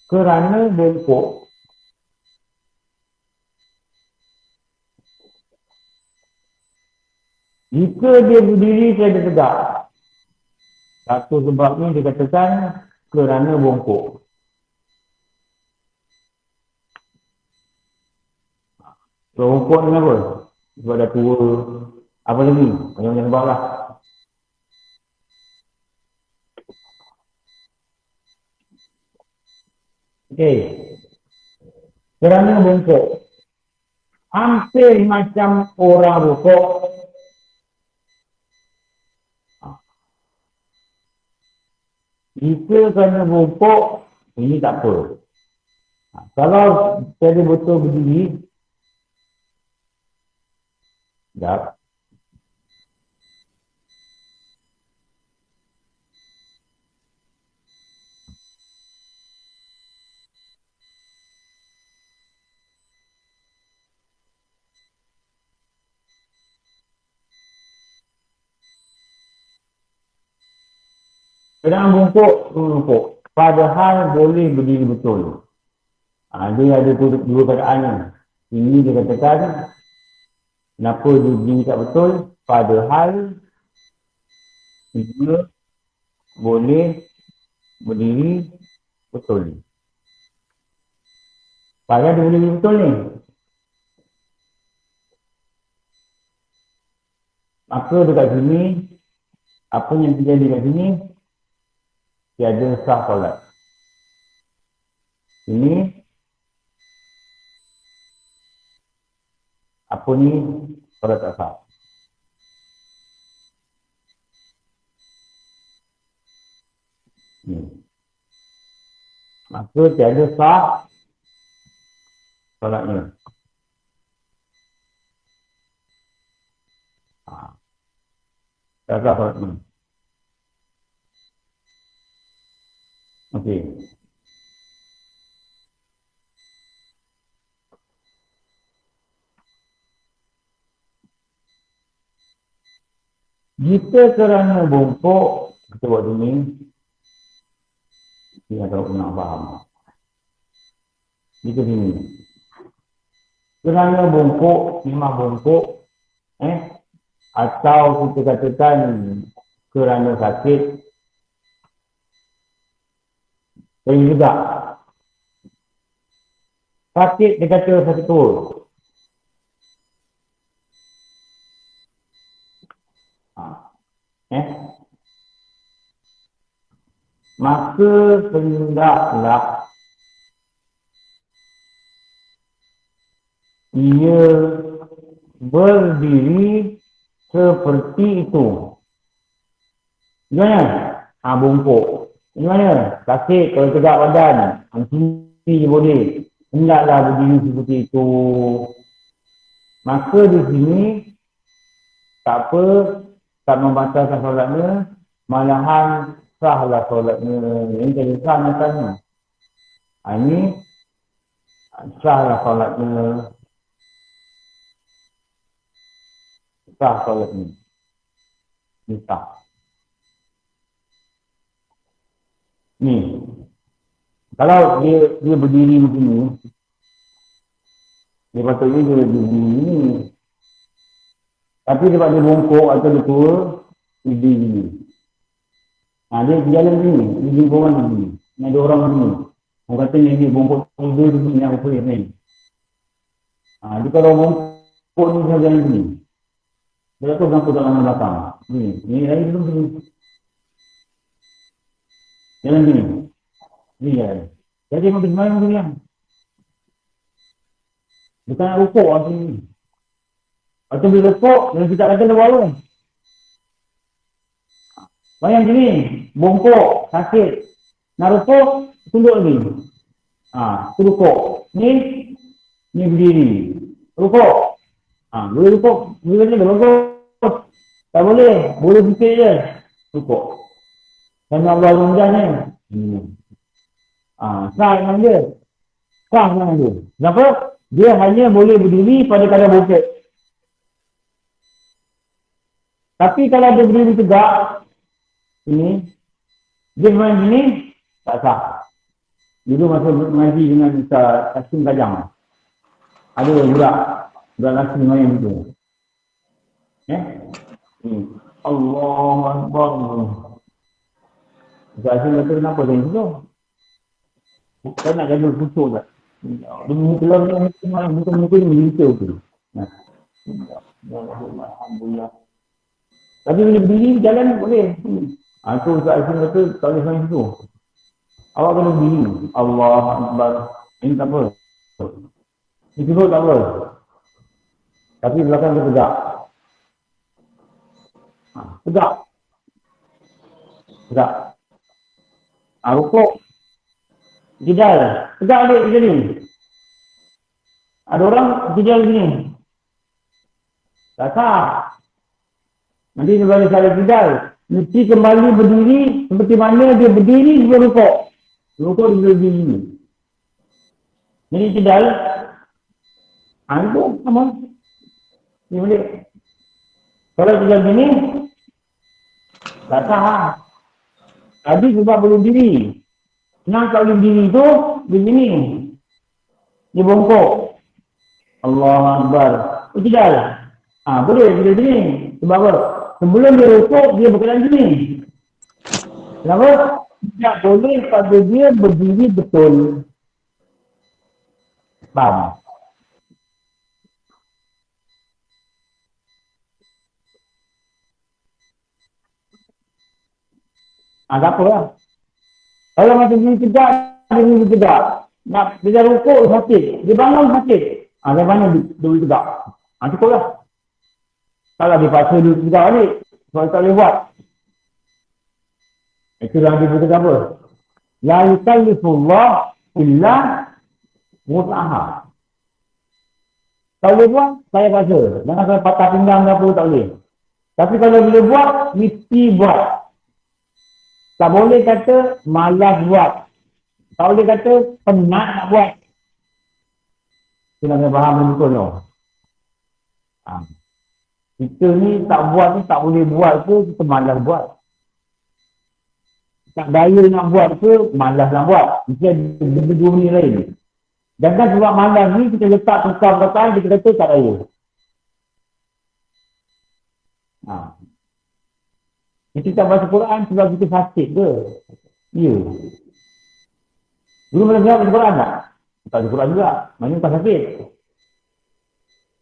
Kerana bongkok. Jika dia berdiri tiada tegak. Satu sebabnya dia katakan kerana bongkok. Bongkok ni apa? Sebab dah tua. Apa lagi? Banyak-banyak sebab lah. Okey. Kerana bongkok. Hampir macam orang rokok. Jika kerana bongkok, ini tak apa. Kalau saya betul berdiri, sekejap. Kerana bongkok. Padahal boleh berdiri betul. Dia ada dua keadaan. Ini dia katakan, kenapa dia berdiri tak betul? Padahal dia boleh berdiri betul. Padahal dia boleh berdiri betul ni. Maka dekat sini, apa yang terjadi kat sini? tiada sah solat. Ini apa ni? Solat tak sah. Maka tiada sah solatnya. Tak sah solatnya. Okey. Jika kerana bongkok, kita buat ini, kita tak nak faham. Jika sini. Kerana bongkok, memang bongkok, atau kita katakan kerana sakit, dan juga sakit, dia kata sakit turun. Maka hendaklah ia berdiri seperti itu. Gimana? Bongkok. Gimana? Sakit kalau tegak badan. Sini je boleh. Hendaklah berdiri seperti itu. Maka di sini tak apa, tak membatalkan solatnya, malahan sahlah solatnya. Ini jadi sah matanya. Ini sahlah solatnya. Sah solatnya. Ini sah. Ni. Kalau dia berdiri begini, dia patutnya dia berdiri ni. Tapi sebab dia bongkok atau dia tua, dia berdiri. Dia jalan sini, dia jumpa orang sini. Ni ada orang sini. Orang kata ni bongkok tidur di sini, yang boleh ni. Dia kalau bongkok ni dia jalan sini. Dia tu bangkut dalam belakang. Ni lagi belum sini. Jalan sini. Ni jalan. Jadi makin semayang macam ni. Bukan nak rukuk lah sini. Atau bila rukuk, dia kita kata dia baru. Bayang sini, bongkok, sakit. Nak rukuk, tunduk lagi. Tu rukuk. Ni berdiri. Rukuk. Boleh rukuk. Boleh ni rukuk. Tak boleh. Boleh fikir je. Rukuk. Sama Allah Ramadan ni. Sah dengan dia. Sah dengan dia. Kenapa? Dia hanya boleh berdiri pada keadaan bongkok. Tapi kalau dia berdiri tegak, ini, dia main sini, tak sah. Dulu masa mengaji dengan Ustaz Kasim Kajang. Ada budak lelaki main itu. Allahu Akbar. Ustaz Kasim kata, kenapa saya itu? Saya nak jaga kusuk tak? Dia mengukulah muka ni menjita tu. Alhamdulillah. Tapi bila berdiri, jalan boleh. Itu Ustaz Kasim kata, tak boleh main situ. Awak kena berdiri. Allah Akbar. Ini tak apa. Ini cukup tak apa. Tapi belakang dia tegak. Tegak. Tegak. Rukuk. Jidal. Tegak balik macam ni. Ada orang jidal sini. Tak sah. Nanti dia balik salah jidal. Mesti kembali berdiri seperti mana dia berdiri sebelum rukuk. Rukuk dia berdiri ni. Jadi jidal. Itu sama. Ni boleh. Kalau jidal gini, tak sah. Tadi sebab belum diri. Senang kalau berdiri tu, begini. Dia bongkok. Allah Akbar. Jidal. Boleh dia gini. Sebab apa? Sebelum dia rukuk, dia berkenan gini. Kenapa? Tak boleh pada dia berdiri betul. Faham? Tak apa lah. Kalau macam dia tegak, dia boleh tegak. Nak dia rukuk sakit, dia bangun sakit. Dia mana dia boleh tegak. Cukup lah. Kalau dia paksa dia tegak balik, sebab tak boleh buat. Itulah dia berkata apa? La yukallifullah illa wus'aha. Kalau boleh buat, saya paksa. Jangan sampai patah pinggang ke apa, tak boleh. Tapi kalau boleh buat, mesti buat. Tak boleh kata malas buat. Tak boleh kata penat nak buat. Kita nak faham betul tu. Kita ni tak buat ni tak boleh buat ke, kita malas buat. Tak daya nak buat ke, malas nak buat. Mesti ada dua benda lain. Jangan sebab malas ni kita letak tukar perkataan, kita kata tak daya. Kita tak baca Quran sebab kita sakit ke? Ya. Dulu mana siapa baca Quran tak? Tak baca Quran juga. Maksudnya tak sakit.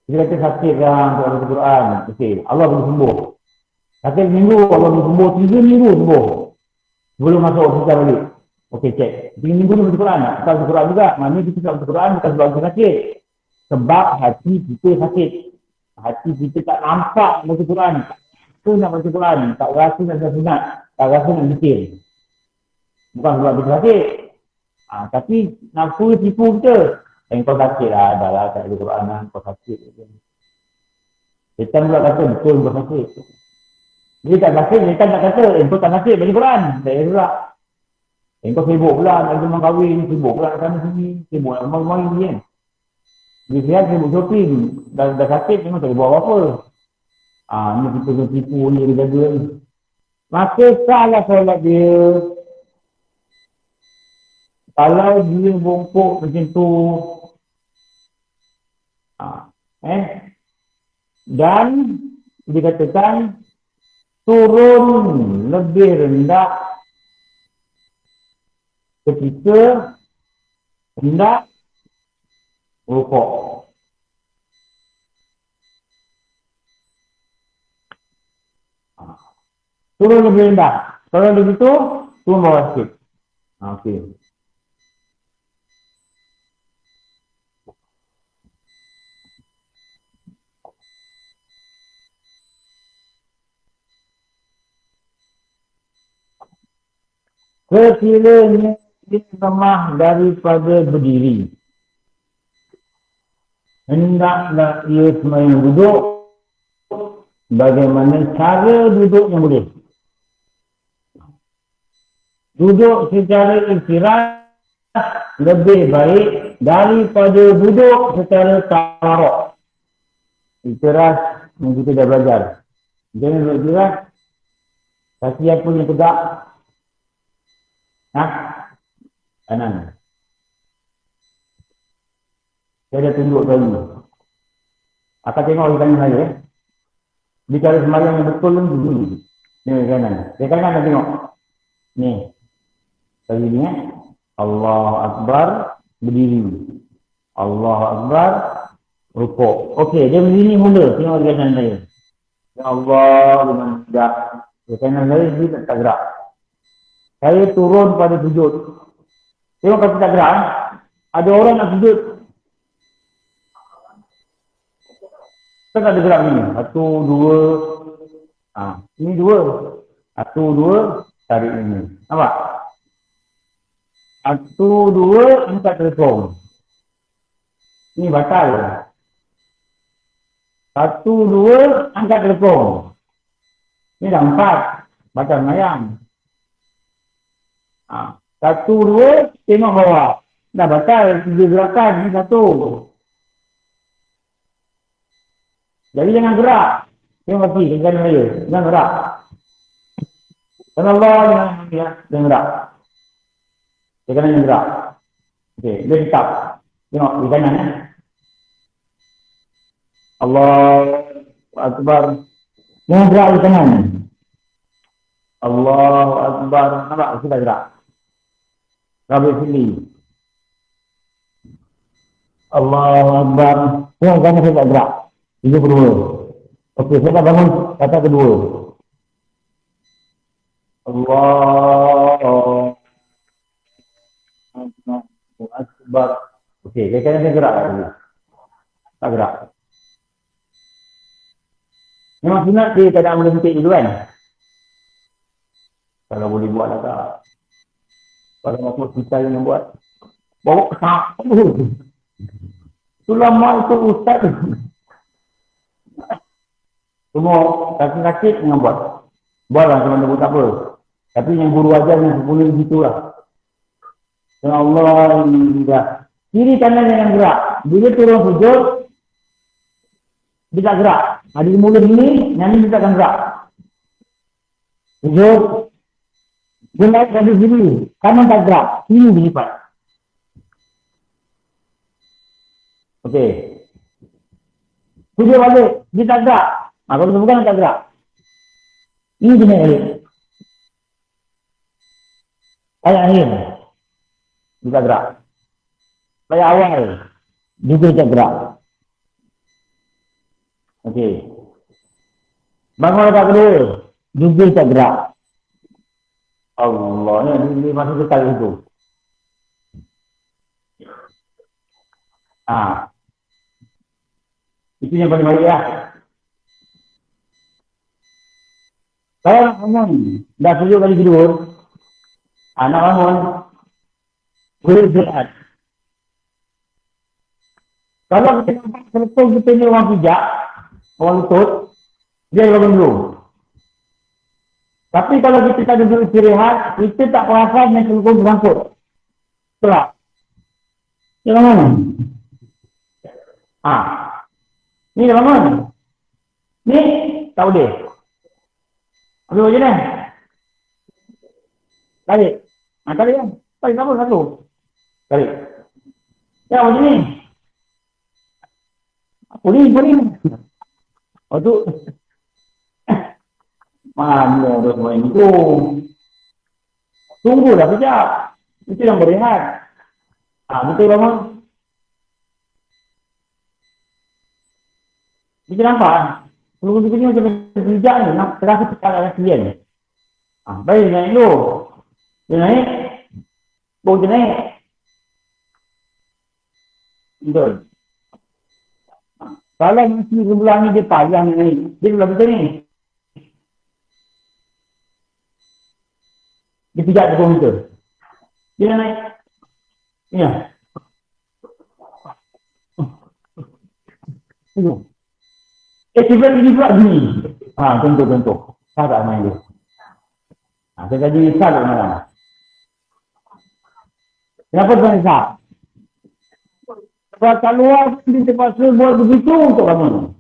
Kita kata sakit kan untuk baca Quran. Okey, Allah boleh sembuh. Sakit minggu, Allah boleh sembuh. 3 minggu sembuh. Sebelum masuk hospital balik. Okey, cek. 3 minggu ni baca Quran tak? Tak baca Quran juga. Maksudnya kita tak baca Quran bukan sebab kita sakit. Sebab hati kita sakit. Hati kita tak nampak baca Quran. Tak nak baca Quran. Tak rasa nak baca sunat. Tak rasa nak zikir. Bukan sebab kita sakit. Tapi nafsu tipu kita. Kau sakit lah. Dah lah tak ada Quran lah. Kau sakit. Setan pula kata betul kau sakit. Dia tak sakit. Setan tak kata kau tak sakit baca Quran. Tak pula. Kau sibuk pula. Nak jumpa kahwin. Sibuk pula sana sini. Sibuk nak rumah-rumah ni kan. Dia sihat sibuk shopping. Dah sakit memang tak boleh buat apa-apa. Ni kita kena tipu ni dia jaga ni. Maka salah solat dia. Kalau dia bongkok macam tu. Dan dikatakan turun lebih rendah ketika hendak rukuk. Turun lebih rendah. Kalau begitu, turun bawah sikit. Okey. Sekiranya dia lemah daripada berdiri, hendaklah ia sembahyang duduk. Bagaimana cara duduk yang boleh? Duduk secara istirahat lebih baik daripada duduk secara tawaruk. Istirahat yang kita dah belajar. Jangan duduk istirahat. Kaki apa yang tegak? Kanan. Saya dah tunjuk tadi. Akan tengok di kanan saya. Di cara sembahyang yang betul pun begini. Ni kanan. Di kanan nak tengok. Ni. Tadi ni Allahu Akbar berdiri. Allahu Akbar rukuk. Okey, dia berdiri mula. Tengok di kanan saya. Ya Allah dengan mudah. Di kanan saya dia tak gerak. Saya turun pada sujud. Tengok kata tak gerak. Ada orang nak sujud. Kita ada gerak ni. 1, 2. Ini 2. 1, 2. Tarik ini. Nampak? 1, 2. Angkat telefon. Ini batal. 1, 2. Angkat telefon. Ini dah 4. Batal mayang. 1, 2. Tengok bawah. Dah batal. 3 gerakan. Ini 1. Jadi jangan gerak. Tengok kaki, kanan saya. Jangan gerak. Dan Allah jangan gerak. Di kanan jangan gerak. Okey, dia tetap. Tengok di kanan. Allah Akbar. Jangan gerak di kanan. Allah Akbar. Nampak? Kita gerak. Rabbi sini. Allah Akbar. Tengok kanan saya tak gerak. 32. Okey, saya dah bangun kata kedua. Allah Sebab, okey, kira-kira dia gerak tadi. Tak gerak. Memang sunat dia tak nak berhenti dulu kan? Kalau boleh buat lah tak. Kalau masuk hospital yang buat. Bawa ke sana. Ulama itu ustaz. Semua sakit-sakit dengan buat. Buatlah teman-teman buat tak apa. Tapi yang guru ajar yang boleh begitulah. Ya Allah, tidak. Kiri kanan jangan gerak. Bila turun sujud, dia tak gerak. Ada mulut ini, nanti dia takkan gerak. Sujud. Dia naik dari sini. Kanan tak gerak. Kiri berlipat. Okey. Sujud balik. Dia tak gerak. Kalau bukan tak gerak. Ini dia naik balik. Ayat akhir. Dia tak gerak. Ayat awal. Juga tak gerak. Okey. Bangun rakaat kedua. Juga tak gerak. Allah, ni masih sekali itu. Itu yang paling baik lah. Kalau nak bangun, dah sujud kali kedua, nak bangun, boleh istirahat. Kalau kita nampak selepas kita ni orang pijak, orang lutut, dia bangun dulu. Tapi kalau kita tak duduk istirahat, kita tak perasan yang selepas berangkut. Setelah. Dia bangun. Ni dah bangun. Ni, tak boleh. Ambil macam ni. Tarik. Tarik kan? Tarik apa satu? Tarik. Ya, macam ni. Apa ni? Oh tu. Mana ada main itu. Tunggulah sekejap. Itu yang berehat. Betul bangun. Kita nampak. Tunggu-tunggu ni macam sekejap ni. Terasa sekejap ada kalian. Baik, naik dulu. Dia naik. Baru dia naik. Betul. Kalau masih sebelah ni dia payah naik. Dia belah betul ni. Dia pijak ke komputer. Dia naik. Ya. Tiba-tiba dia buat gini. Contoh. Saya tak main dia. Saya kaji Isyak tak malam. Kenapa tuan Isyak? Sebab kat luar dia terpaksa buat begitu untuk bangun.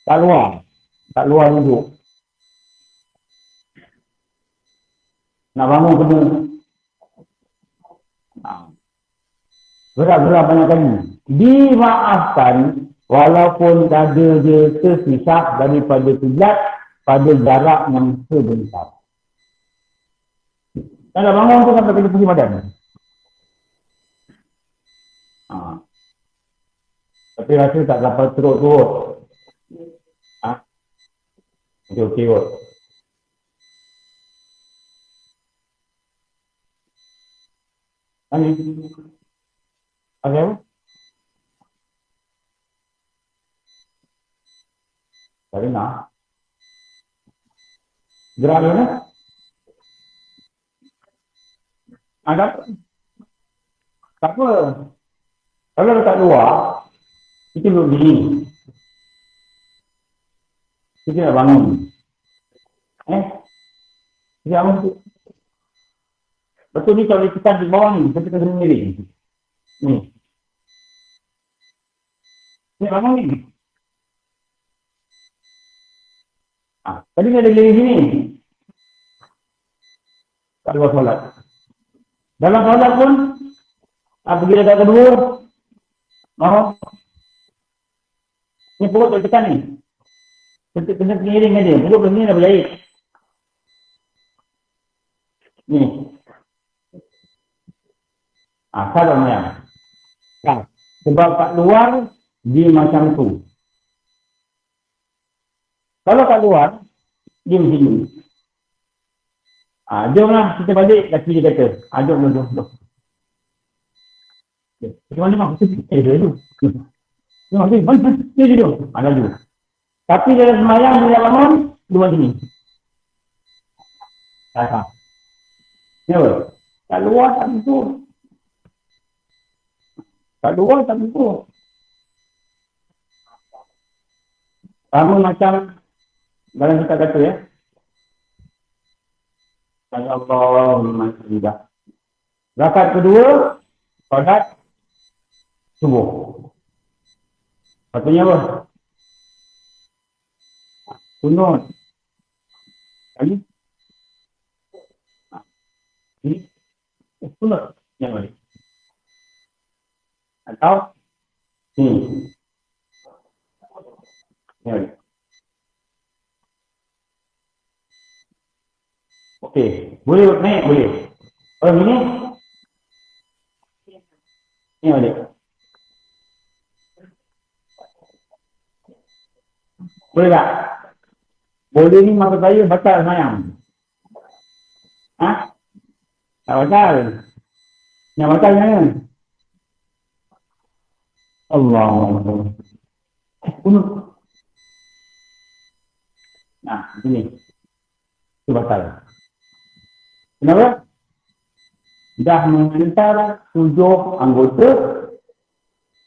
Kat luar duduk. Nak bangun kena. Gerak-gerak banyak kali. Dimaafkan walaupun dada dia tersisap daripada kiblat pada jarak yang sebentar. Kalau bangun tu sampai kena pergi badan. Tapi rasa tak dapat teruk-teruk. Okey kot. Ani. Ada apa? Tadi nak. Gerak ni nak. Ada apa? Tak apa. Kalau letak luar, kita duduk begini. Kita nak bangun. Kita bangun tu. Betul ni kalau kita di bawah ni, kita kena miring. Ni. Ni bangun ni. Tadi ni ada lirik sini. Tak luar solat. Dalam solat pun, pergi dekat kedua, ni perut tak tekan ni. Kena pengiring kan dia. Perut begini dah berjahit. Ni. Salah macam. Sebab kat luar, dia macam tu. Kalau kat luar, dia macam ni. Jomlah kita balik, laki dia kata. Jom. Macam mana mak? Dia dulu. Mana? Dia dulu. Laju. Tapi dalam semayang, dia bangun, dia buat sini. Tak. Kenapa? Tak luar, tak tentu. Sama macam dalam kita kata ya. Allahumma salli. Rakaat kedua, solat subuh. Patutnya apa? Kunut. Lagi? Ini? Kunut. Yang mana? Atau? Ini. Yang mana? Okey. Boleh naik? Boleh. Kalau ini? Ini balik. Boleh tak? Boleh ni maksud saya batal semayang. Tak batal. Yang batal mana? Allah. Kunut. Ini. Itu batal. Kenapa? Dah mengantar 7 anggota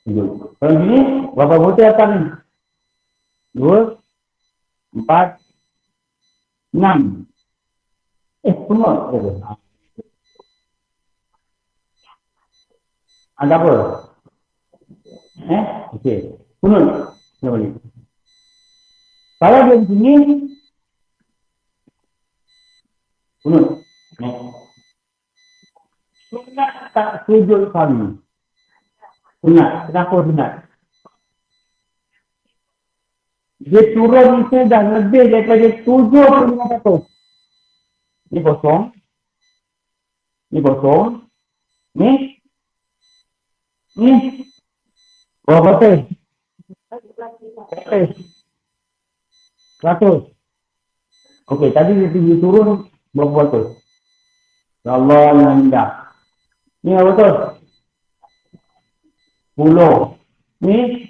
sujud. Kalau gini, berapa anggota datang ni? 2, 4, 6. Kunut. Ada apa? Okey. Kunut. Kenapa ni? Kalau dia di sini, kunut. Sunat tak sujud kami. Sunat. Kenapa sunat? Dia turun itu dah lebih daripada 75%. Ni kosong. Ni. Berapa persen? 100. Okey, tadi dia turun berapa persen? Allah yang indah. Ni apa betul? 10. Ni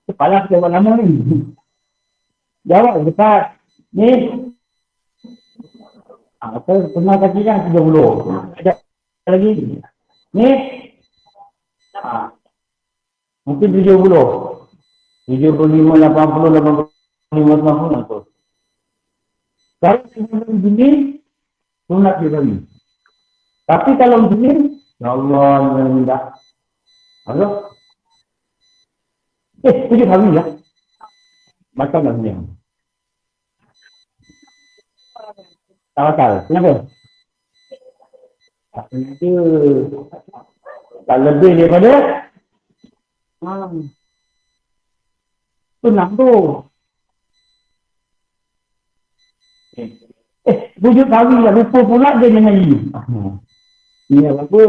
kepala kita buat lama ni. Jawab dekat. Ni pernah kaki kan 30. Ada lagi. Ni mungkin 70. 75, 80, 85, 90. Kalau begini, sunat dia kami. Tapi kalau begini, ya Allah, yang indah. Allah. Sujud kami ya. Batal tak sebenarnya? Tak batal. Kenapa? Itu tak lebih daripada sunat tu. Sujud kami lah, lupa pula dia nyanyi. Ini apa?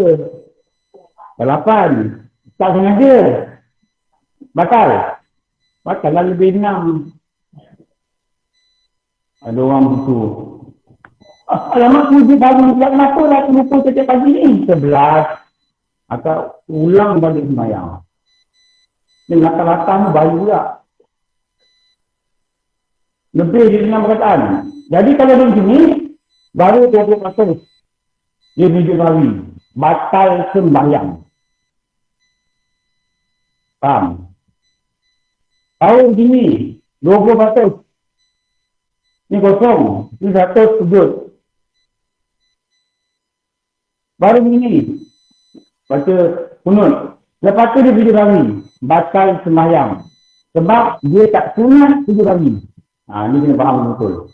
Balapan. Tak sengaja. Batal lah lebih 6. Ada orang begitu. Alamak, sujud kami. Kenapa lah aku lupa setiap pagi ni? 11. Atau ulang balik semayang. Dia latar-latar bayi pula. Lebih dari 6 perkataan. Jadi kalau dia sini, baru 20% dia sujud kami. Batal sembahyang. Faham? Tahun sini, 20%. Ni kosong. Ni 100 sujud. Baru ini. Baca kunut. Lepas tu dia sujud kami. Batal sembahyang. Sebab dia tak sunat sujud kami. Ni kena faham betul.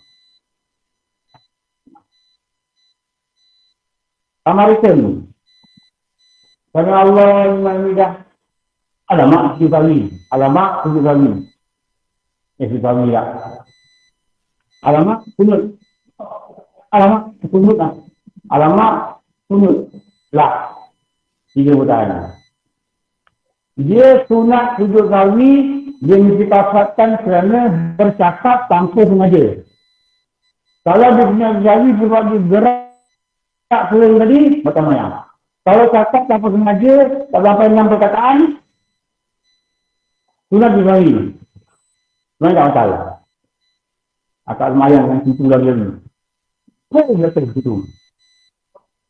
Samaritan. Kerana Allah yang memidah. Alamak sujud kami. Alamak sujud kami. Sujud kami tak. Alamak kunut. Alamak kunut lah. Alamak kunut lah. 3 pertanyaan. Dia sunat sujud kami, dia mesti pafatkan kerana bercakap tanpa sengaja. Kalau dia punya jari sebab dia gerak selain tadi, macam mana? Kalau cakap tanpa sengaja, tak sampai 6 perkataan, sunat dibagi. Sebenarnya tak masalah. Akak semayang yang situ lagi ni. Oh, dia kata situ.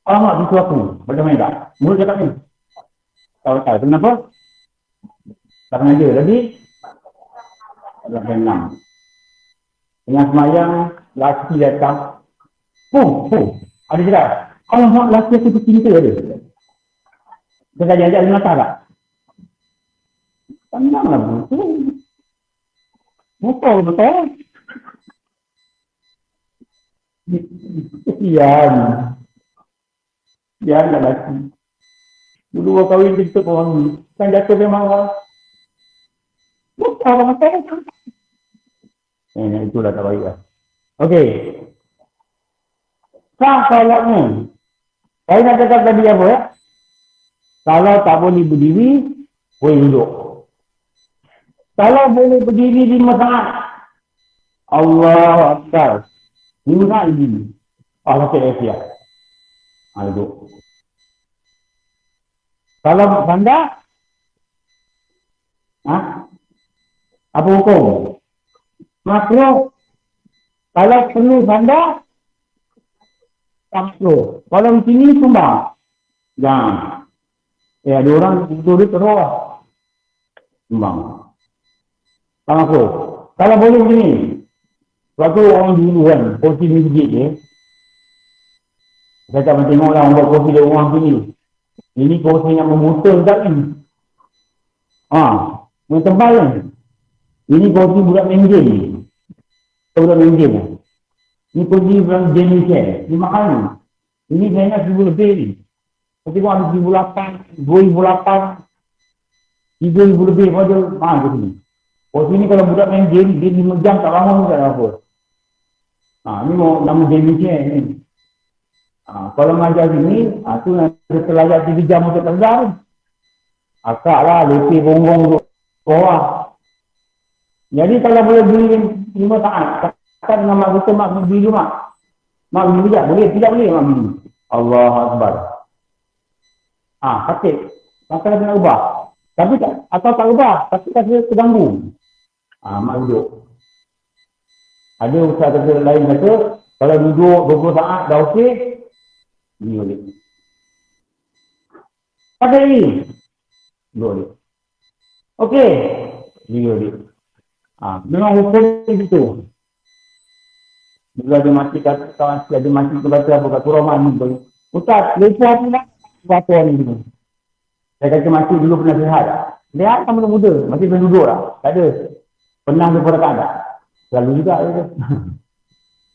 Alamak, situ aku. Macam mana tak? Mulut cakap ni. Tak masalah. Kenapa? Tak sengaja tadi. Tak sampai 6. Dengan semayang, laki datang. Ada cakap. Alamak, laki aku tercinta ada. Dia kata ajak dia mata tak? Pandanglah betul. Betul. Kesian. Kesian lah laki. Dulu kahwin kita orang ni. Kan jatuh memang orang. Betul orang mata. Itulah tak baik lah. Okey. Sah solatnya. Saya nak cakap tadi apa ya? Kalau tak boleh berdiri, boleh duduk. Kalau boleh berdiri 5 saat, Allahu Akbar. 5 saat berdiri. Allah SWT. Duduk. Kalau sandar, apa hukum? Makruh. Kalau perlu sandar, tak makruh. Kalau di sini sumbang. Jangan. Ada orang tidur dia terus. Sumbang. Tak makruh. Kalau boleh begini. Waktu orang dulu kan, kursi masjid je. Saya tak tengok lah orang buat kursi di rumah sini. Ini kursi yang memutar tak ni. Yang tebal kan. Ini kursi budak main game. Budak main game kan. Ini kursi budak game share. Ini mahal ni. Ini kayaknya 1,000 lebih ni. Tapi kau ada 1,800, 2,800, 3,000 lebih pada mahal ke sini. Kursi ni kalau budak main game, dia 5 jam tak bangun tak ada apa. Ni mau nama game share ni. Kalau mengajar sini, tu nak terlayak 3 jam untuk terbang. Akak lah, letih bonggong duduk bawah. Jadi kalau boleh beli 5 saat, kata dengan mak kita, mak beli dulu mak. Mak beli sekejap, boleh? Tidak boleh mak beli. Allah Akbar. Sakit. Maka nak ubah. Tapi tak, atau tak ubah, tapi tak terganggu. Mak duduk. Ada usaha kerja lain kata, kalau duduk 20 saat dah okey, ni boleh. Pakai ni. Boleh. Okey. Ni boleh. Memang hukum itu. Bila dia mati kata kawan dia mati kata apa kat Quran ni. Ustaz, lepas pula apa ni dulu. Saya kata mati dulu pernah sihat. Sihat kan muda, masih belum duduk lah. Tak ada. Pernah lupa rekat tak? Selalu juga dia.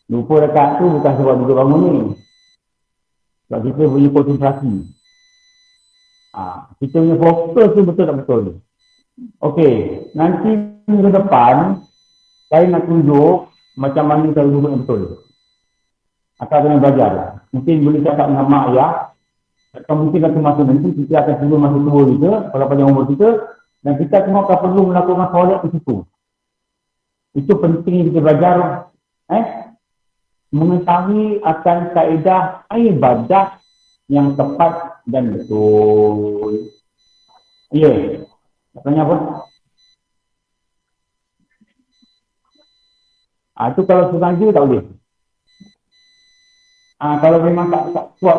Lupa rekat tu bukan sebab duduk bangun ni. Sebab kita punya konsentrasi. Kita punya fokus tu betul tak betul tu. Okey, nanti minggu depan saya nak tunjuk macam mana cara duduk yang betul. Akan kena belajar. Mungkin boleh cakap dengan mak ayah. Atau mungkin satu masa nanti kita akan tunggu masa tua kita, kalau panjang umur kita, dan kita semua akan perlu melakukan solat di situ. Itu penting kita belajar. Mengetahui akan kaedah ibadah yang tepat dan betul. Ya. Tanya apa? Itu kalau sengaja tak boleh. Kalau memang tak kuat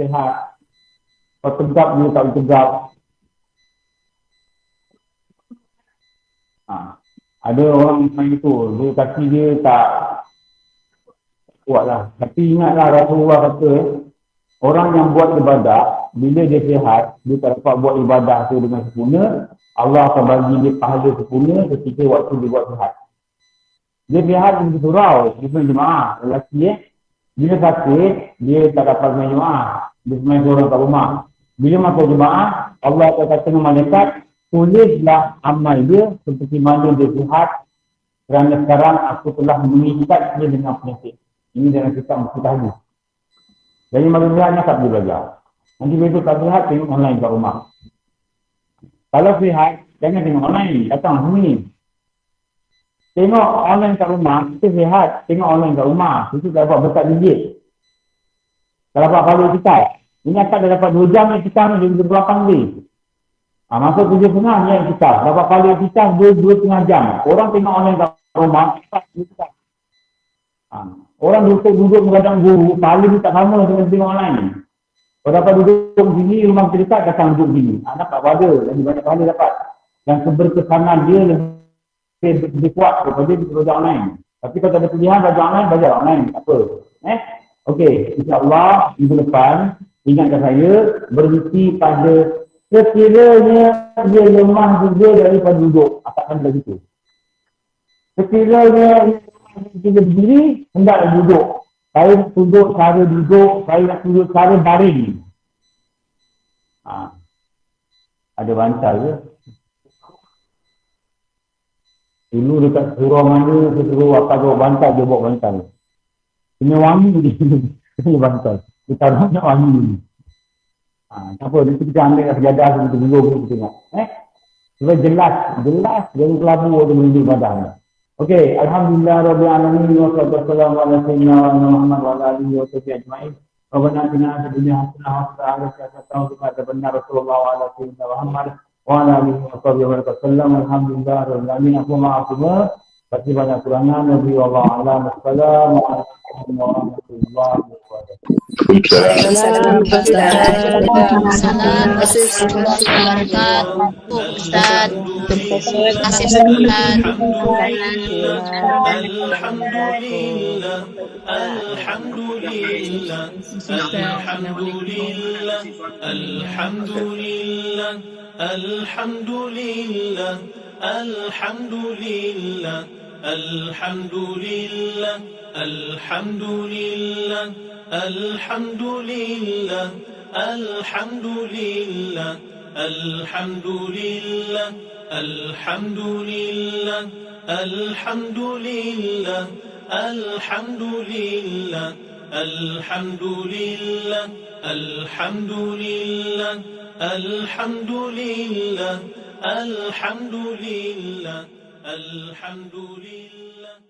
sehat. Kalau tegap dia tak boleh tegap. Ada orang macam itu, dia kaki dia tak kuat lah. Tapi ingatlah Rasulullah kata, orang yang buat ibadah, bila dia sihat, dia tak dapat buat ibadah tu dengan sempurna, Allah akan bagi dia pahala sempurna ketika waktu dia buat sihat. Dia sihat dia surau, dia main jemaah. Lelaki bila sakit, dia tak dapat main jemaah. Dia main seorang kat rumah. Bila masuk jemaah, Allah akan kata dengan malaikat, tulislah amal dia seperti mana dia sihat, kerana sekarang aku telah mengikat dia dengan penyakit. Ini dalam kitab Mustahil. Jadi malam sihatnya tak boleh belajar. Nanti besok tak sihat, tengok online kat rumah. Kalau sihat, jangan tengok online, datang sini. Tengok online kat rumah, kita sihat. Tengok online kat rumah. Itu dapat berkat biji. Dah dapat pahala kita. Ini akan dah dapat 2 jam yang kita ni, 28 lebih. Masuk 7.30 yang kita. Dapat pahala kita 2.5 jam. Orang tengok online kat rumah, orang duduk mengadang guru, pahala ni tak sama dengan tengok online ni. Kalau dapat duduk sini, rumah kita dekat, datang duduk sini. Anak tak pada, lagi banyak pahala dapat. Yang keberkesanan dia lebih kuat daripada di belajar online. Tapi kalau ada pilihan belajar online, belajar online. Apa? Okey, insyaAllah minggu depan, ingatkan saya, berhenti pada sekiranya dia lemah juga daripada duduk. Asalkan begitu. Sekiranya dia berdiri, hendaklah duduk. Saya nak duduk cara duduk, saya nak duduk cara baring. Ada bantal ke? Dulu dekat surau mana, saya suruh apa bawa bantal, dia bawa bantal. Kena wangi dia. Kena bantal. Dia taruh nak wangi. Tak apa, nanti kita ambil sejadah, kita belum kita tengok. Supaya jelas, jangan kelabu atau melindungi badan. Okey, alhamdulillah rabbil alamin wa sallallahu ala sayyidina Muhammad wa ala alihi wa sahbihi ajma'in. Rabbana atina fid dunya hasanah wa fil akhirati hasanah wa qina adzabannar. Rasulullah wa ala sayyidina Muhammad wa ala alihi wa sahbihi wa sallam. Alhamdulillah rabbil alamin. Aku maaf semua. Pasti banyak kurangan. Nabi Allah alam. Assalamualaikum warahmatullahi wabarakatuh. Alhamdulillah.